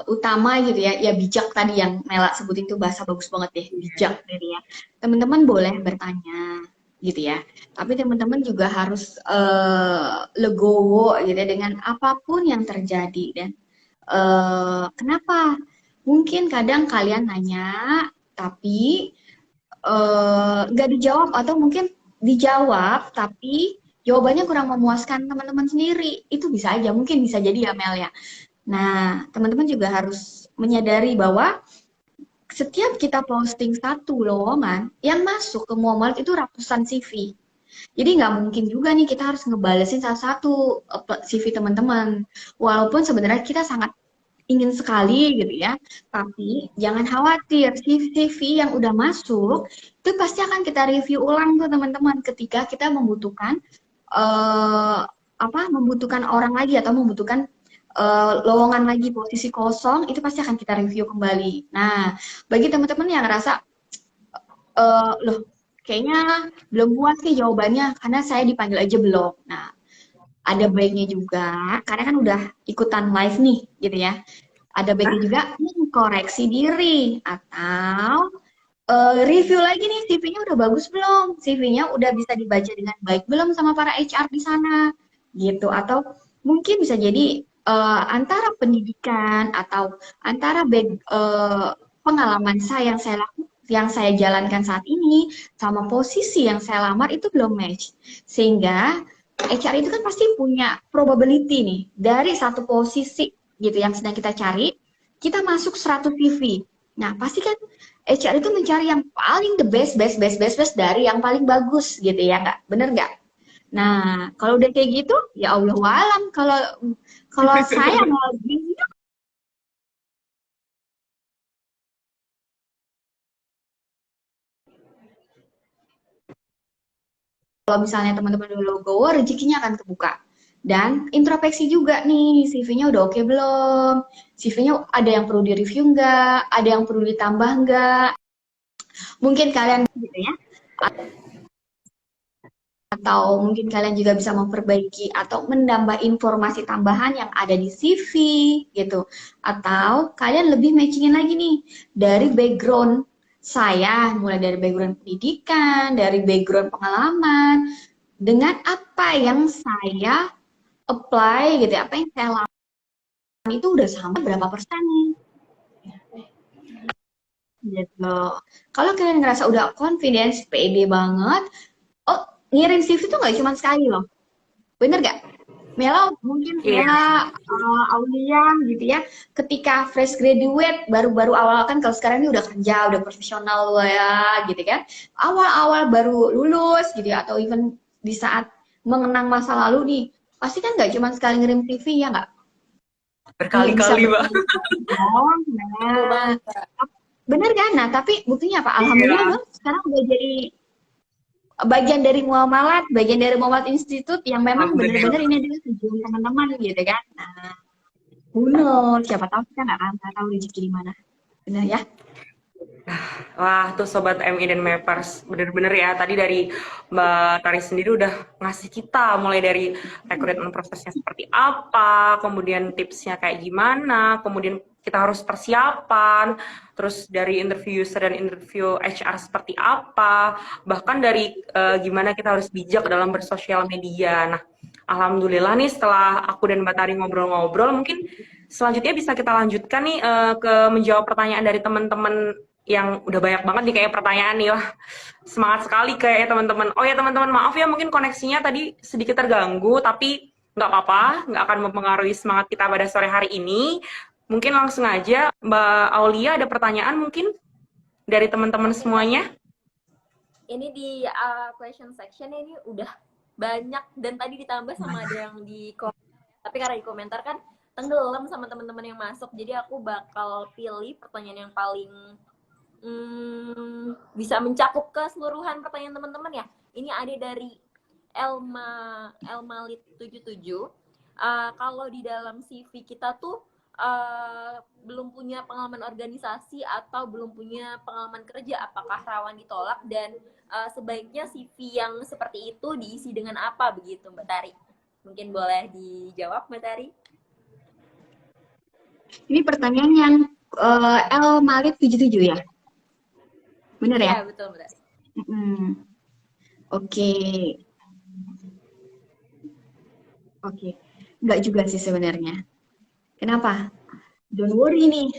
Speaker 3: utama gitu ya, ya bijak tadi yang Mela sebutin tuh bahasa bagus banget deh, bijak gitu ya. Teman-teman boleh bertanya gitu ya, tapi teman-teman juga harus legowo gitu ya dengan apapun yang terjadi dan kenapa? Mungkin kadang kalian nanya, tapi nggak dijawab atau mungkin dijawab, tapi jawabannya kurang memuaskan teman-teman sendiri. Itu bisa aja, mungkin bisa jadi ya Mel ya. Nah, teman-teman juga harus menyadari bahwa setiap kita posting satu lowongan, yang masuk ke Muamalat itu ratusan CV. Jadi nggak mungkin juga nih kita harus ngebalesin satu-satu CV teman-teman. Walaupun sebenarnya kita sangat ingin sekali gitu ya, tapi jangan khawatir, CV yang udah masuk itu pasti akan kita review ulang tuh teman-teman ketika kita membutuhkan membutuhkan orang lagi atau membutuhkan lowongan lagi posisi kosong itu pasti akan kita review kembali. Nah, bagi teman-teman yang ngerasa loh kayaknya belum puas sih jawabannya karena saya dipanggil aja belum. Nah, ada baiknya juga karena kan udah ikutan live nih gitu ya. Ada baiknya juga koreksi diri atau review lagi nih CV-nya udah bagus belum? CV-nya udah bisa dibaca dengan baik belum sama para HR di sana? Gitu. Atau mungkin bisa jadi antara pendidikan atau antara pengalaman saya yang saya jalankan saat ini sama posisi yang saya lamar itu belum match. Sehingga HR itu kan pasti punya probability nih dari satu posisi gitu yang sedang kita cari, kita masuk 100 CV. Nah, pasti kan HR itu mencari yang paling the best dari yang paling bagus gitu ya, nggak? Bener nggak? Nah, kalau udah kayak gitu, ya Allah alam. Kalau saya mau kalau misalnya teman-teman dulu logowo, rezekinya akan kebuka. Dan introspeksi juga nih, CV-nya udah oke belum? CV-nya ada yang perlu direview nggak? Ada yang perlu ditambah nggak? Mungkin kalian gitu ya, atau mungkin kalian juga bisa memperbaiki atau menambah informasi tambahan yang ada di CV gitu. Atau kalian lebih matchingin lagi nih dari background saya, mulai dari background pendidikan, dari background pengalaman, dengan apa yang saya apply gitu ya, apa yang saya lakukan itu udah sampai berapa persen nih gitu. Kalau kalian ngerasa udah confidence, pede banget, oh ngirim CV tuh nggak cuma sekali loh, bener gak? Mela mungkin
Speaker 1: Iya.
Speaker 3: Mela Aulia gitu ya, ketika fresh graduate baru-baru awal kan, kalau sekarang ini udah kerja udah profesional loh ya gitu kan, awal-awal baru lulus gitu ya, atau even di saat mengenang masa lalu nih, pasti kan nggak cuma sekali ngirim CV ya nggak? Iya bisa
Speaker 1: Berkali-kali, Mbak.
Speaker 3: dong. Nah, bener kan? Nah tapi buktinya apa? Alhamdulillah
Speaker 1: Iya,
Speaker 3: dong sekarang udah jadi bagian dari Muamalat, bagian dari Muamalat Institute yang memang benar-benar
Speaker 1: alhamdulillah.
Speaker 3: ini adalah tujuan teman-teman gitu kan. Nah, who knows, siapa tahu kita nggak tahu rezeki di mana. Benar ya?
Speaker 1: Wah, tuh Sobat MI dan Mappers, bener-bener ya, tadi dari Mbak Tari sendiri udah ngasih kita, mulai dari rekrutmen prosesnya seperti apa, kemudian tipsnya kayak gimana, kemudian kita harus persiapan, terus dari interview user dan interview HR seperti apa, bahkan dari gimana kita harus bijak dalam bersosial media. Nah, alhamdulillah nih setelah aku dan Mbak Tari ngobrol-ngobrol, mungkin selanjutnya bisa kita lanjutkan nih ke menjawab pertanyaan dari teman-teman yang udah banyak banget nih kayak pertanyaan nih. Wah, semangat sekali kayak teman-teman. Oh ya teman-teman, maaf ya mungkin koneksinya tadi sedikit terganggu, tapi nggak apa-apa, nggak akan mempengaruhi semangat kita pada sore hari ini. Mungkin langsung aja Mbak Aulia ada pertanyaan mungkin dari teman-teman semuanya.
Speaker 2: Ini di question section ini udah banyak dan tadi ditambah sama ada yang di komentar. Tapi karena di komentar kan tenggelam sama teman-teman yang masuk, jadi aku bakal pilih pertanyaan yang paling bisa mencakup keseluruhan pertanyaan teman-teman ya. Ini ada dari Elmalit 77. Kalau di dalam CV kita tuh belum punya pengalaman organisasi atau belum punya pengalaman kerja, apakah rawan ditolak, dan sebaiknya CV yang seperti itu diisi dengan apa begitu Mbak Tari? Mungkin boleh dijawab Mbak Tari.
Speaker 3: Ini pertanyaan yang El Malit 77 ya? Bener ya?
Speaker 2: Iya, betul Mbak Tari.
Speaker 3: Oke. Oke. Nggak juga sih sebenarnya. Kenapa? Don't worry nih,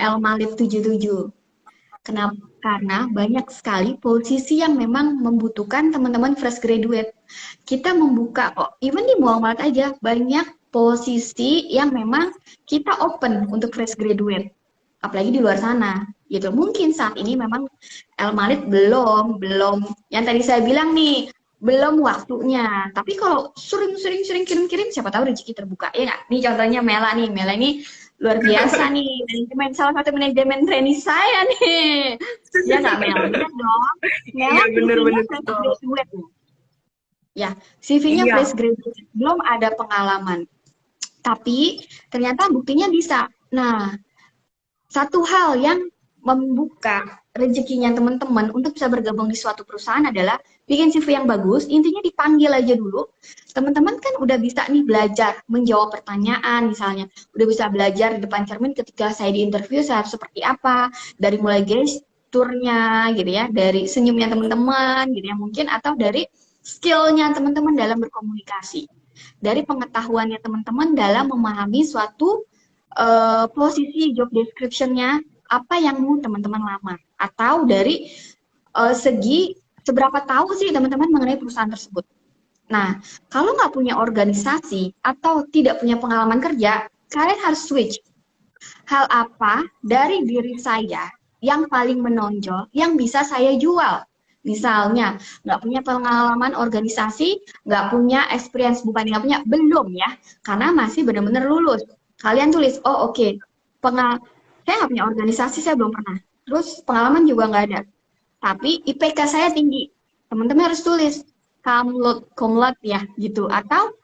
Speaker 3: El Malit 77. Kenapa? Karena banyak sekali posisi yang memang membutuhkan teman-teman fresh graduate. Kita membuka kok, even di Muamalat aja, banyak posisi yang memang kita open untuk fresh graduate. Apalagi di luar sana. gitu. Mungkin saat ini memang Elmalit belum yang tadi saya bilang nih, belum waktunya. Tapi kalau sering-sering kirim-kirim, siapa tahu rezeki terbuka. Ya nggak? Nih contohnya Mela nih. Mela ini luar biasa nih. Manajemen, salah satu manajemen trainee saya nih. Ya nggak Mela? Bener dong. Mela
Speaker 1: Iya,
Speaker 3: CV-nya
Speaker 1: bener-bener
Speaker 3: fresh
Speaker 1: betul.
Speaker 3: graduate. Ya, CV-nya
Speaker 1: Iya,
Speaker 3: fresh graduate. Belum ada pengalaman. Tapi ternyata buktinya bisa. Nah, satu hal yang membuka rezekinya teman-teman untuk bisa bergabung di suatu perusahaan adalah bikin CV yang bagus, intinya dipanggil aja dulu. Teman-teman kan udah bisa nih belajar menjawab pertanyaan misalnya, udah bisa belajar di depan cermin ketika saya di interview saya harus seperti apa, dari mulai gesturnya gitu ya, dari senyumnya teman-teman gitu ya mungkin, atau dari skillnya teman-teman dalam berkomunikasi, dari pengetahuannya teman-teman dalam memahami suatu posisi job description-nya apa yang mau teman-teman lamar, atau dari segi seberapa tahu sih teman-teman mengenai perusahaan tersebut. Nah, kalau nggak punya organisasi atau tidak punya pengalaman kerja, kalian harus switch. Hal apa dari diri saya yang paling menonjol, yang bisa saya jual? Misalnya, nggak punya pengalaman organisasi, nggak punya experience, bukan nggak punya, belum ya, karena masih benar-benar lulus. Kalian tulis, oh oke, saya nggak punya organisasi, saya belum pernah. Terus pengalaman juga nggak ada. Tapi IPK saya tinggi. Teman-teman harus tulis, cum laude ya, gitu. Atau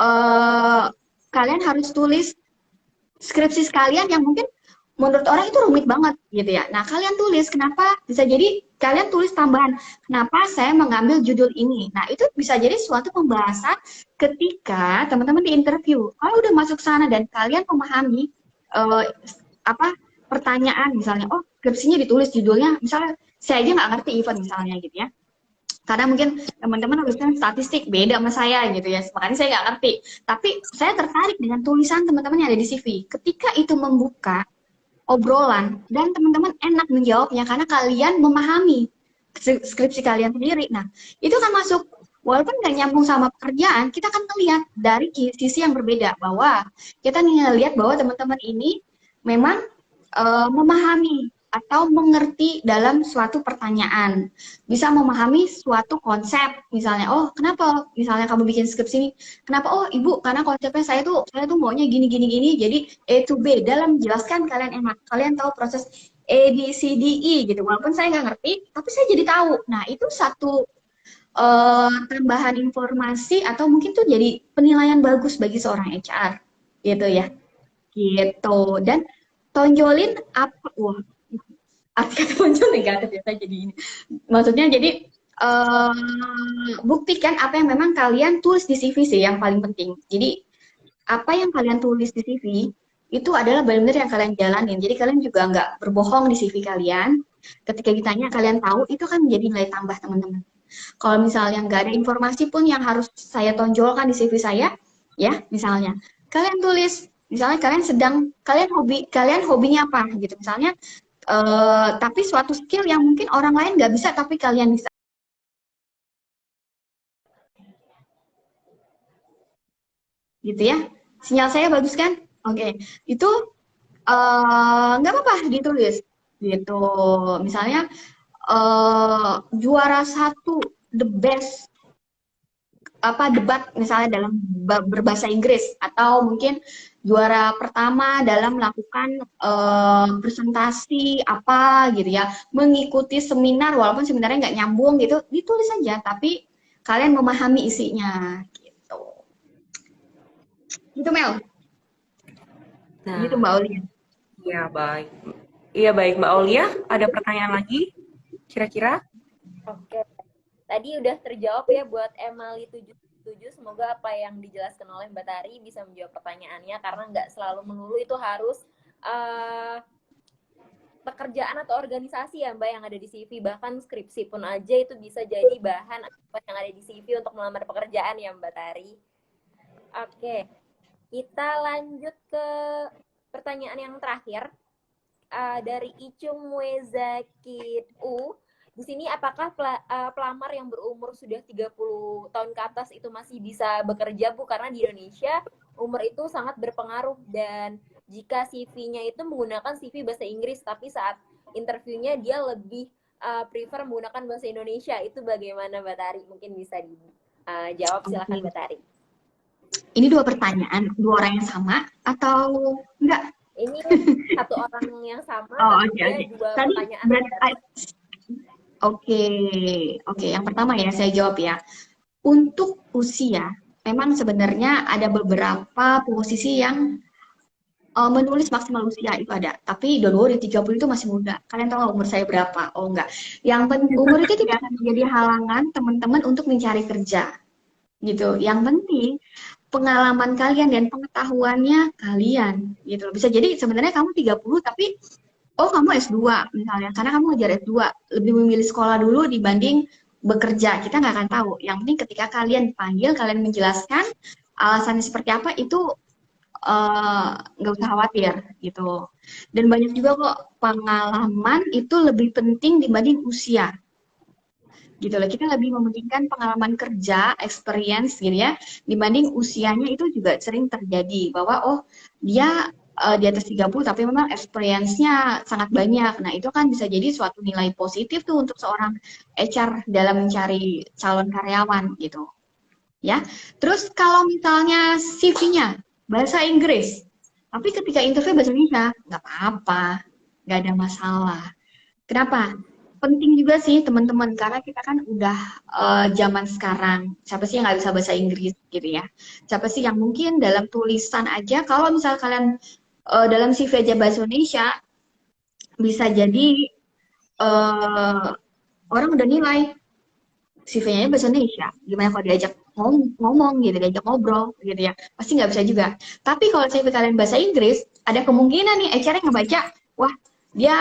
Speaker 3: eh, kalian harus tulis skripsi sekalian yang mungkin menurut orang itu rumit banget gitu ya. Nah, kalian tulis kenapa, bisa jadi kalian tulis tambahan kenapa saya mengambil judul ini. Nah, itu bisa jadi suatu pembahasan ketika teman-teman di interview. Kalau udah masuk sana dan kalian memahami eh, apa pertanyaan misalnya, oh skripsinya ditulis judulnya, misalnya saya aja nggak ngerti event misalnya gitu ya. Karena mungkin teman-teman nulisnya statistik beda sama saya gitu ya, makanya saya nggak ngerti. Tapi saya tertarik dengan tulisan teman-teman yang ada di CV. Ketika itu membuka obrolan dan teman-teman enak menjawabnya karena kalian memahami skripsi kalian sendiri. Nah, itu kan masuk, walaupun nggak nyambung sama pekerjaan, kita kan ngelihat dari sisi yang berbeda bahwa kita ngelihat bahwa teman-teman ini memang memahami atau mengerti dalam suatu pertanyaan, bisa memahami suatu konsep, misalnya, oh kenapa, misalnya kamu bikin skripsi ini, kenapa, oh ibu, karena konsepnya saya tuh maunya gini gini gini, jadi A to B, dalam menjelaskan kalian enak, kalian tahu proses A B C D E gitu, walaupun saya nggak ngerti, tapi saya jadi tahu. Nah itu satu tambahan informasi atau mungkin tuh jadi penilaian bagus bagi seorang HR gitu ya, gitu. Dan tonjolin apa, wah arti kata tonjol negatif ya, saya jadi ini. Maksudnya jadi buktikan apa yang memang kalian tulis di CV sih yang paling penting. Jadi apa yang kalian tulis di CV itu adalah benar-benar yang kalian jalanin. Jadi kalian juga nggak berbohong di CV kalian. Ketika ditanya kalian tahu, itu kan menjadi nilai tambah teman-teman. Kalau misalnya nggak ada informasi pun yang harus saya tonjolkan di CV saya, ya misalnya kalian tulis, misalnya kalian hobinya apa gitu, misalnya tapi suatu skill yang mungkin orang lain nggak bisa tapi kalian bisa. Gitu ya. Sinyal saya bagus kan? Oke. Itu nggak apa-apa ditulis. Gitu. Misalnya juara satu, the best apa debat misalnya dalam berbahasa Inggris, atau mungkin juara pertama dalam melakukan presentasi apa gitu ya, mengikuti seminar walaupun sebenarnya nggak nyambung gitu, ditulis aja tapi kalian memahami isinya gitu. Gitu Mel, gitu
Speaker 1: Nah,
Speaker 3: Mbak Oli.
Speaker 1: iya baik. Iya baik Mbak Aulia, ada pertanyaan lagi kira-kira?
Speaker 2: Oke. Tadi udah terjawab ya buat Emily 77. Semoga apa yang dijelaskan oleh Mbak Tari bisa menjawab pertanyaannya, karena nggak selalu melulu itu harus pekerjaan atau organisasi ya Mbak yang ada di CV. Bahkan skripsi pun aja itu bisa jadi bahan apa yang ada di CV untuk melamar pekerjaan ya Mbak Tari. Oke, kita lanjut ke pertanyaan yang terakhir. Dari Icung Wezakid U. Di sini apakah pelamar yang berumur sudah 30 tahun ke atas itu masih bisa bekerja, Bu? Karena di Indonesia umur itu sangat berpengaruh, dan jika CV-nya itu menggunakan CV bahasa Inggris tapi saat interviewnya dia lebih prefer menggunakan bahasa Indonesia. Itu bagaimana Mbak Tari? Mungkin bisa dijawab, silakan Mbak Tari.
Speaker 3: Ini 2 pertanyaan, 2 orang yang sama atau enggak?
Speaker 2: Ini satu orang yang sama,
Speaker 3: Oh,
Speaker 2: tapi
Speaker 3: oke,
Speaker 2: dia
Speaker 3: oke.
Speaker 2: 2
Speaker 3: Tadi
Speaker 2: pertanyaan.
Speaker 3: berarti oke, oke. Yang pertama ya saya jawab ya. Untuk usia, memang sebenarnya ada beberapa posisi yang menulis maksimal usia itu ada. Tapi dua-dua di 30 itu masih muda. Kalian tahu nggak umur saya berapa? Oh enggak. Yang umur itu tidak akan menjadi halangan teman-teman untuk mencari kerja. Gitu. Yang penting pengalaman kalian dan pengetahuannya kalian gitu. Bisa jadi sebenarnya kamu 30 tapi kamu S2 misalnya, karena kamu ngejar S2, lebih memilih sekolah dulu dibanding bekerja. Kita nggak akan tahu. Yang penting ketika kalian dipanggil, kalian menjelaskan alasannya seperti apa, itu nggak usah khawatir gitu. Dan banyak juga kok pengalaman itu lebih penting dibanding usia gitu loh. Kita lebih mementingkan pengalaman kerja, experience gitu ya, dibanding usianya. Itu juga sering terjadi bahwa dia di atas 30 tapi memang experience-nya sangat banyak. Nah, itu kan bisa jadi suatu nilai positif tuh untuk seorang HR dalam mencari calon karyawan gitu. Ya. Terus kalau misalnya CV-nya bahasa Inggris, tapi ketika interview bahasa Indonesia, nggak apa-apa, nggak ada masalah. Kenapa? Penting juga sih teman-teman, karena kita kan udah zaman sekarang. Siapa sih yang nggak bisa bahasa Inggris gitu ya? Siapa sih yang mungkin dalam tulisan aja, kalau misal kalian dalam CV aja bahasa Indonesia, bisa jadi orang udah nilai CV-nya bahasa Indonesia. Gimana kalau diajak ngomong gitu, diajak ngobrol gitu ya. Pasti nggak bisa juga. Tapi kalau CV kalian bahasa Inggris, ada kemungkinan nih HR-nya ngebaca, wah dia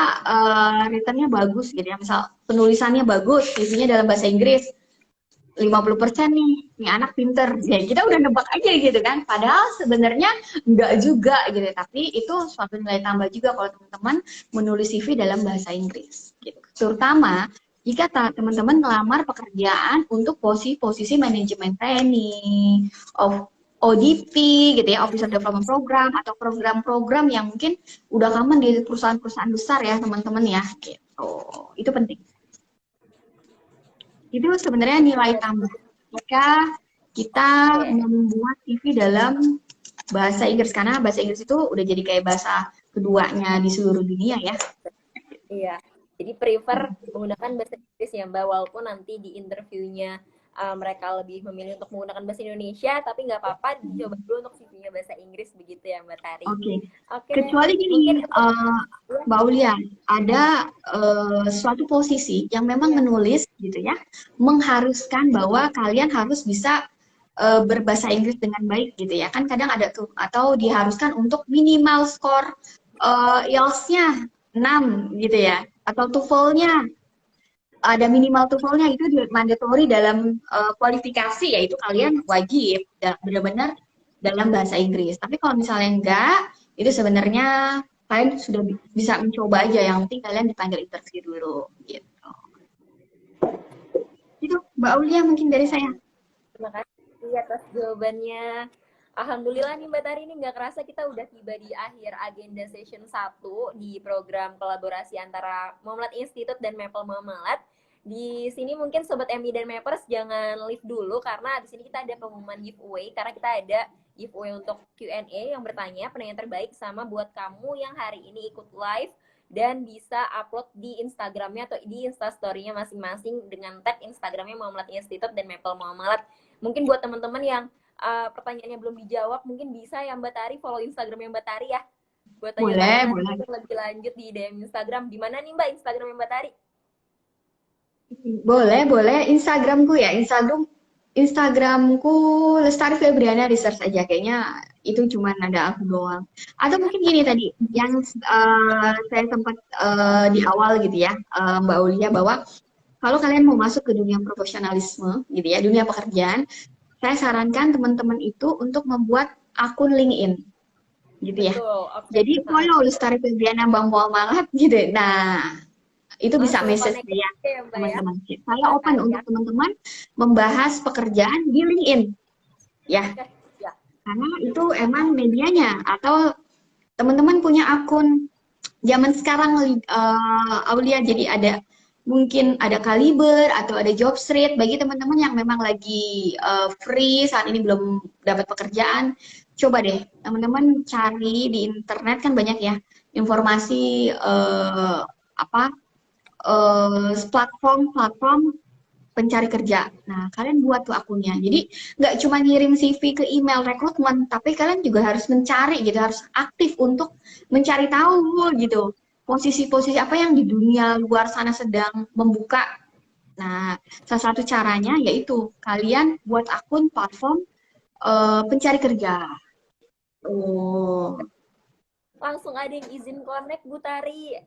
Speaker 3: returnnya bagus gitu ya. Misal penulisannya bagus, CV-nya dalam bahasa Inggris, 50% nih anak pinter. Ya kita udah nebak aja gitu kan. Padahal sebenarnya nggak juga gitu. Tapi itu suatu nilai tambah juga kalau teman-teman menulis CV dalam bahasa Inggris. Gitu. Terutama jika teman-teman ngelamar pekerjaan untuk posisi manajemen training, ODP gitu ya, Officer Development Program, atau program-program yang mungkin udah common di perusahaan-perusahaan besar ya teman-teman ya. Gitu. Itu penting. Itu sebenarnya nilai tambah jika kita membuat CV dalam bahasa Inggris, karena bahasa Inggris itu udah jadi kayak bahasa keduanya di seluruh dunia ya.
Speaker 2: Iya, jadi prefer menggunakan bahasa Inggris ya Mbak, walaupun nanti di interviewnya mereka lebih memilih untuk menggunakan bahasa Indonesia, tapi nggak apa-apa, dicoba dulu untuk CV-nya bahasa Inggris begitu ya Mbak Tari.
Speaker 3: Oke.
Speaker 2: Oke.
Speaker 3: Kecuali gini, Mbak Ulia, ada suatu posisi yang memang menulis gitu ya, mengharuskan bahwa kalian harus bisa berbahasa Inggris dengan baik gitu ya. Kan kadang ada tuh, atau diharuskan untuk minimal skor IELTS-nya 6 gitu ya, atau TOEFL-nya ada minimal TOEFL-nya, itu mandatory dalam kualifikasi, yaitu kalian wajib benar-benar dalam bahasa Inggris. Tapi kalau misalnya enggak, itu sebenarnya kalian sudah bisa mencoba aja, yang penting kalian dipanggil interview dulu gitu. Itu Mbak Aulia mungkin dari saya.
Speaker 2: Terima kasih atas jawabannya. Alhamdulillah nih Mbak Tari, ini nggak kerasa kita udah tiba di akhir agenda session 1 di program kolaborasi antara Muamalat Institute dan Maple Muamalat. Di sini mungkin Sobat MI dan Mappers jangan leave dulu, karena di sini kita ada pengumuman giveaway, karena kita ada giveaway untuk Q&A yang bertanya penanya terbaik sama buat kamu yang hari ini ikut live dan bisa upload di Instagramnya atau di Instastory-nya masing-masing dengan tag Instagramnya Muamalat Institute dan Maple Muamalat. Mungkin buat teman-teman yang pertanyaannya belum dijawab, mungkin bisa ya Mbak Tari follow Instagramnya Mbak Tari ya. Buat tanya-tanya lebih lanjut di DM Instagram. Di mana nih Mbak Instagramnya Mbak Tari?
Speaker 3: Boleh. Instagramku ya, Instagramku Lestari Febriana, research aja, kayaknya itu cuma ada aku doang. Atau mungkin gini tadi, yang saya sempat di awal gitu ya, Mbak Ulia, bahwa kalau kalian mau masuk ke dunia profesionalisme gitu ya, dunia pekerjaan, saya sarankan teman-teman itu untuk membuat akun LinkedIn gitu ya. Jadi follow Lestari Febriana Bang Muamalat gitu. Nah, itu bisa message saya teman-teman. Saya open untuk teman-teman membahas pekerjaan di LinkedIn ya. Karena itu emang medianya. Atau teman-teman punya akun zaman sekarang Aulia, jadi ada mungkin ada Kaliber atau ada Jobstreet bagi teman-teman yang memang lagi free saat ini belum dapat pekerjaan. Coba deh teman-teman cari di internet, kan banyak ya informasi apa platform-platform pencari kerja. Nah, kalian buat tuh akunnya. Jadi nggak cuma ngirim CV ke email rekrutmen, tapi kalian juga harus mencari gitu, harus aktif untuk mencari tahu gitu posisi-posisi apa yang di dunia luar sana sedang membuka. Nah, salah satu caranya yaitu kalian buat akun platform pencari kerja. Oh,
Speaker 2: Langsung ada yang izin connect, Bu Tari.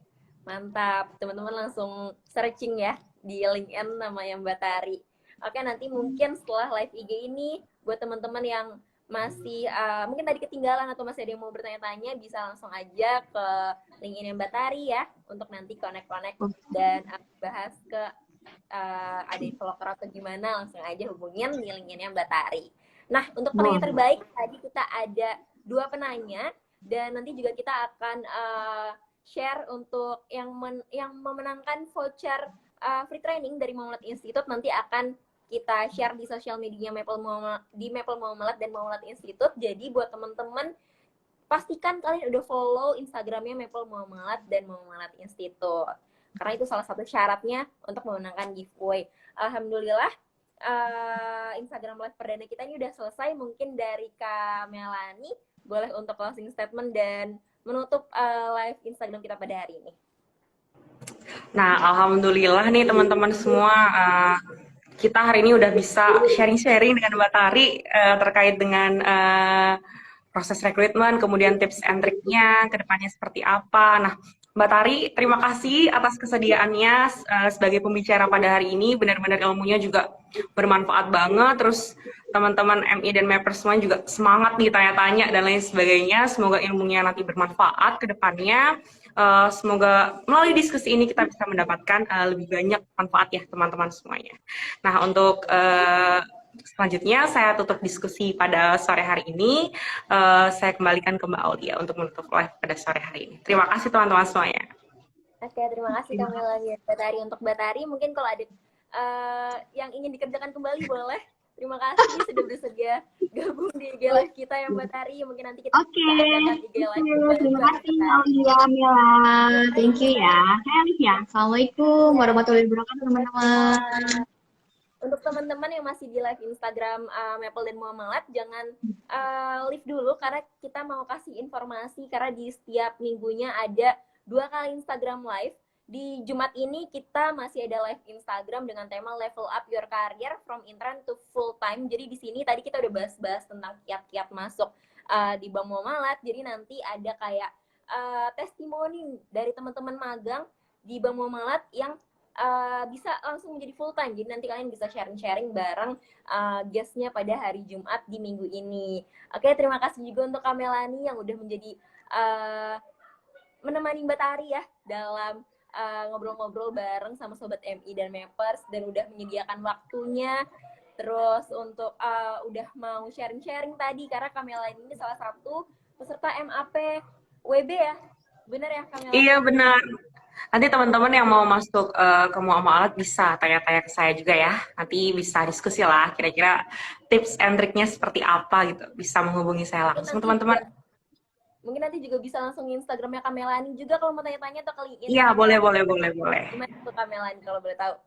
Speaker 2: Mantap, teman-teman langsung searching ya di LinkedIn namanya Mbak Tari. Oke, nanti mungkin setelah live IG ini, buat teman-teman yang masih mungkin tadi ketinggalan atau masih ada yang mau bertanya-tanya, bisa langsung aja ke LinkedIn Mbak Tari ya, untuk nanti connect-connect dan bahas ke ada developer atau gimana, langsung aja hubungin di LinkedIn Mbak Tari. Nah, untuk penanya terbaik, tadi kita ada 2 penanya, dan nanti juga kita akan share untuk yang memenangkan voucher free training dari Muamalat Institute. Nanti akan kita share di sosial media Maple Muamalat dan Muamalat Institute. Jadi buat teman-teman, pastikan kalian udah follow Instagramnya Maple Muamalat dan Muamalat Institute, karena itu salah satu syaratnya untuk memenangkan giveaway. Alhamdulillah, Instagram live perdana kita ini udah selesai. Mungkin dari Kak Melani boleh untuk closing statement dan menutup live Instagram kita pada hari ini.
Speaker 1: Nah, alhamdulillah nih teman-teman semua, kita hari ini udah bisa sharing-sharing dengan Mbak Tari terkait dengan proses rekrutmen, kemudian tips and triknya ke depannya seperti apa. Nah, Mbak Tari, terima kasih atas kesediaannya sebagai pembicara pada hari ini. Benar-benar ilmunya juga bermanfaat banget. Terus teman-teman MI dan Mapers semua juga semangat nih tanya-tanya dan lain sebagainya. Semoga ilmunya nanti bermanfaat ke depannya. Semoga melalui diskusi ini kita bisa mendapatkan lebih banyak manfaat ya teman-teman semuanya. Nah, untuk selanjutnya saya tutup diskusi pada sore hari ini. Saya kembalikan ke Mbak Aulia untuk menutup live pada sore hari ini. Terima kasih teman-teman semuanya.
Speaker 2: Oke, terima kasih Kak Melani dan Mbak Tari. Untuk Mbak Tari, mungkin kalau ada yang ingin dikerjakan kembali boleh. Terima kasih sudah bersedia gabung di IG Live kita ya Mbak Tari. Mungkin nanti kita adakan IG Live juga.
Speaker 3: Terima kasih Aulia, Mila. Thank you ya. Saya Alif ya. Assalamualaikum warahmatullahi wabarakatuh teman-teman.
Speaker 2: Untuk teman-teman yang masih di live Instagram Maple dan Muamalat, jangan leave dulu karena kita mau kasih informasi, karena di setiap minggunya ada 2 kali Instagram live. Di Jumat ini kita masih ada live Instagram dengan tema Level Up Your Career from Intern to Full Time. Jadi di sini tadi kita udah bahas-bahas tentang kiat-kiat masuk di Bank Muamalat. Jadi nanti ada kayak testimoni dari teman-teman magang di Bank Muamalat yang bisa langsung menjadi full time. Jadi nanti kalian bisa sharing-sharing bareng guestnya pada hari Jumat di minggu ini. Oke, terima kasih juga untuk Kak Melani yang udah menjadi menemani Mbak Tari ya dalam ngobrol-ngobrol bareng sama Sobat MI dan Mapers, dan udah menyediakan waktunya. Terus untuk udah mau sharing-sharing tadi, karena Kak Melani ini salah satu peserta MAP WB ya. Benar ya Kak Melani?
Speaker 1: Iya benar. Nanti teman-teman yang mau masuk ke Muamalat bisa tanya-tanya ke saya juga ya. Nanti bisa diskusi lah kira-kira tips and triknya seperti apa gitu. Bisa menghubungi saya langsung teman-teman.
Speaker 2: Mungkin nanti juga bisa langsung Instagramnya Kak Melani juga kalau mau tanya-tanya atau ke LinkedIn.
Speaker 1: Iya, boleh.
Speaker 2: Gimana tuh Kak Melani kalau boleh tahu?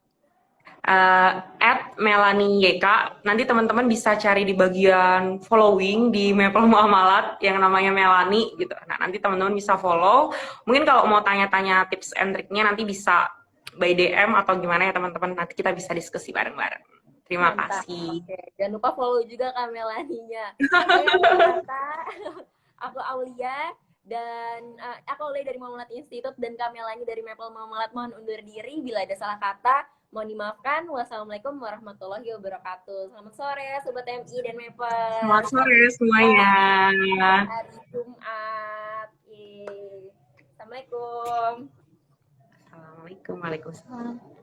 Speaker 1: @melanieyk. Nanti teman-teman bisa cari di bagian following di Maple Muamalat yang namanya Melani gitu. Nah, nanti teman-teman bisa follow. Mungkin kalau mau tanya-tanya tips and triknya nanti bisa by DM atau gimana ya teman-teman. Nanti kita bisa diskusi bareng-bareng. Terima kasih.
Speaker 2: Oke. Jangan lupa follow juga Kak Melaninya. Aku Aulia dan aku Aulia dari Muamalat Institute dan Kak Melani dari Maple Muamalat. Mohon undur diri bila ada salah kata. Mohon dimaafkan. Wassalamualaikum warahmatullahi wabarakatuh. Selamat sore Sobat MI dan Maple.
Speaker 1: Selamat sore semuanya.
Speaker 2: Hari Jumat. Assalamualaikum.
Speaker 1: Assalamualaikum. Waalaikumsalam.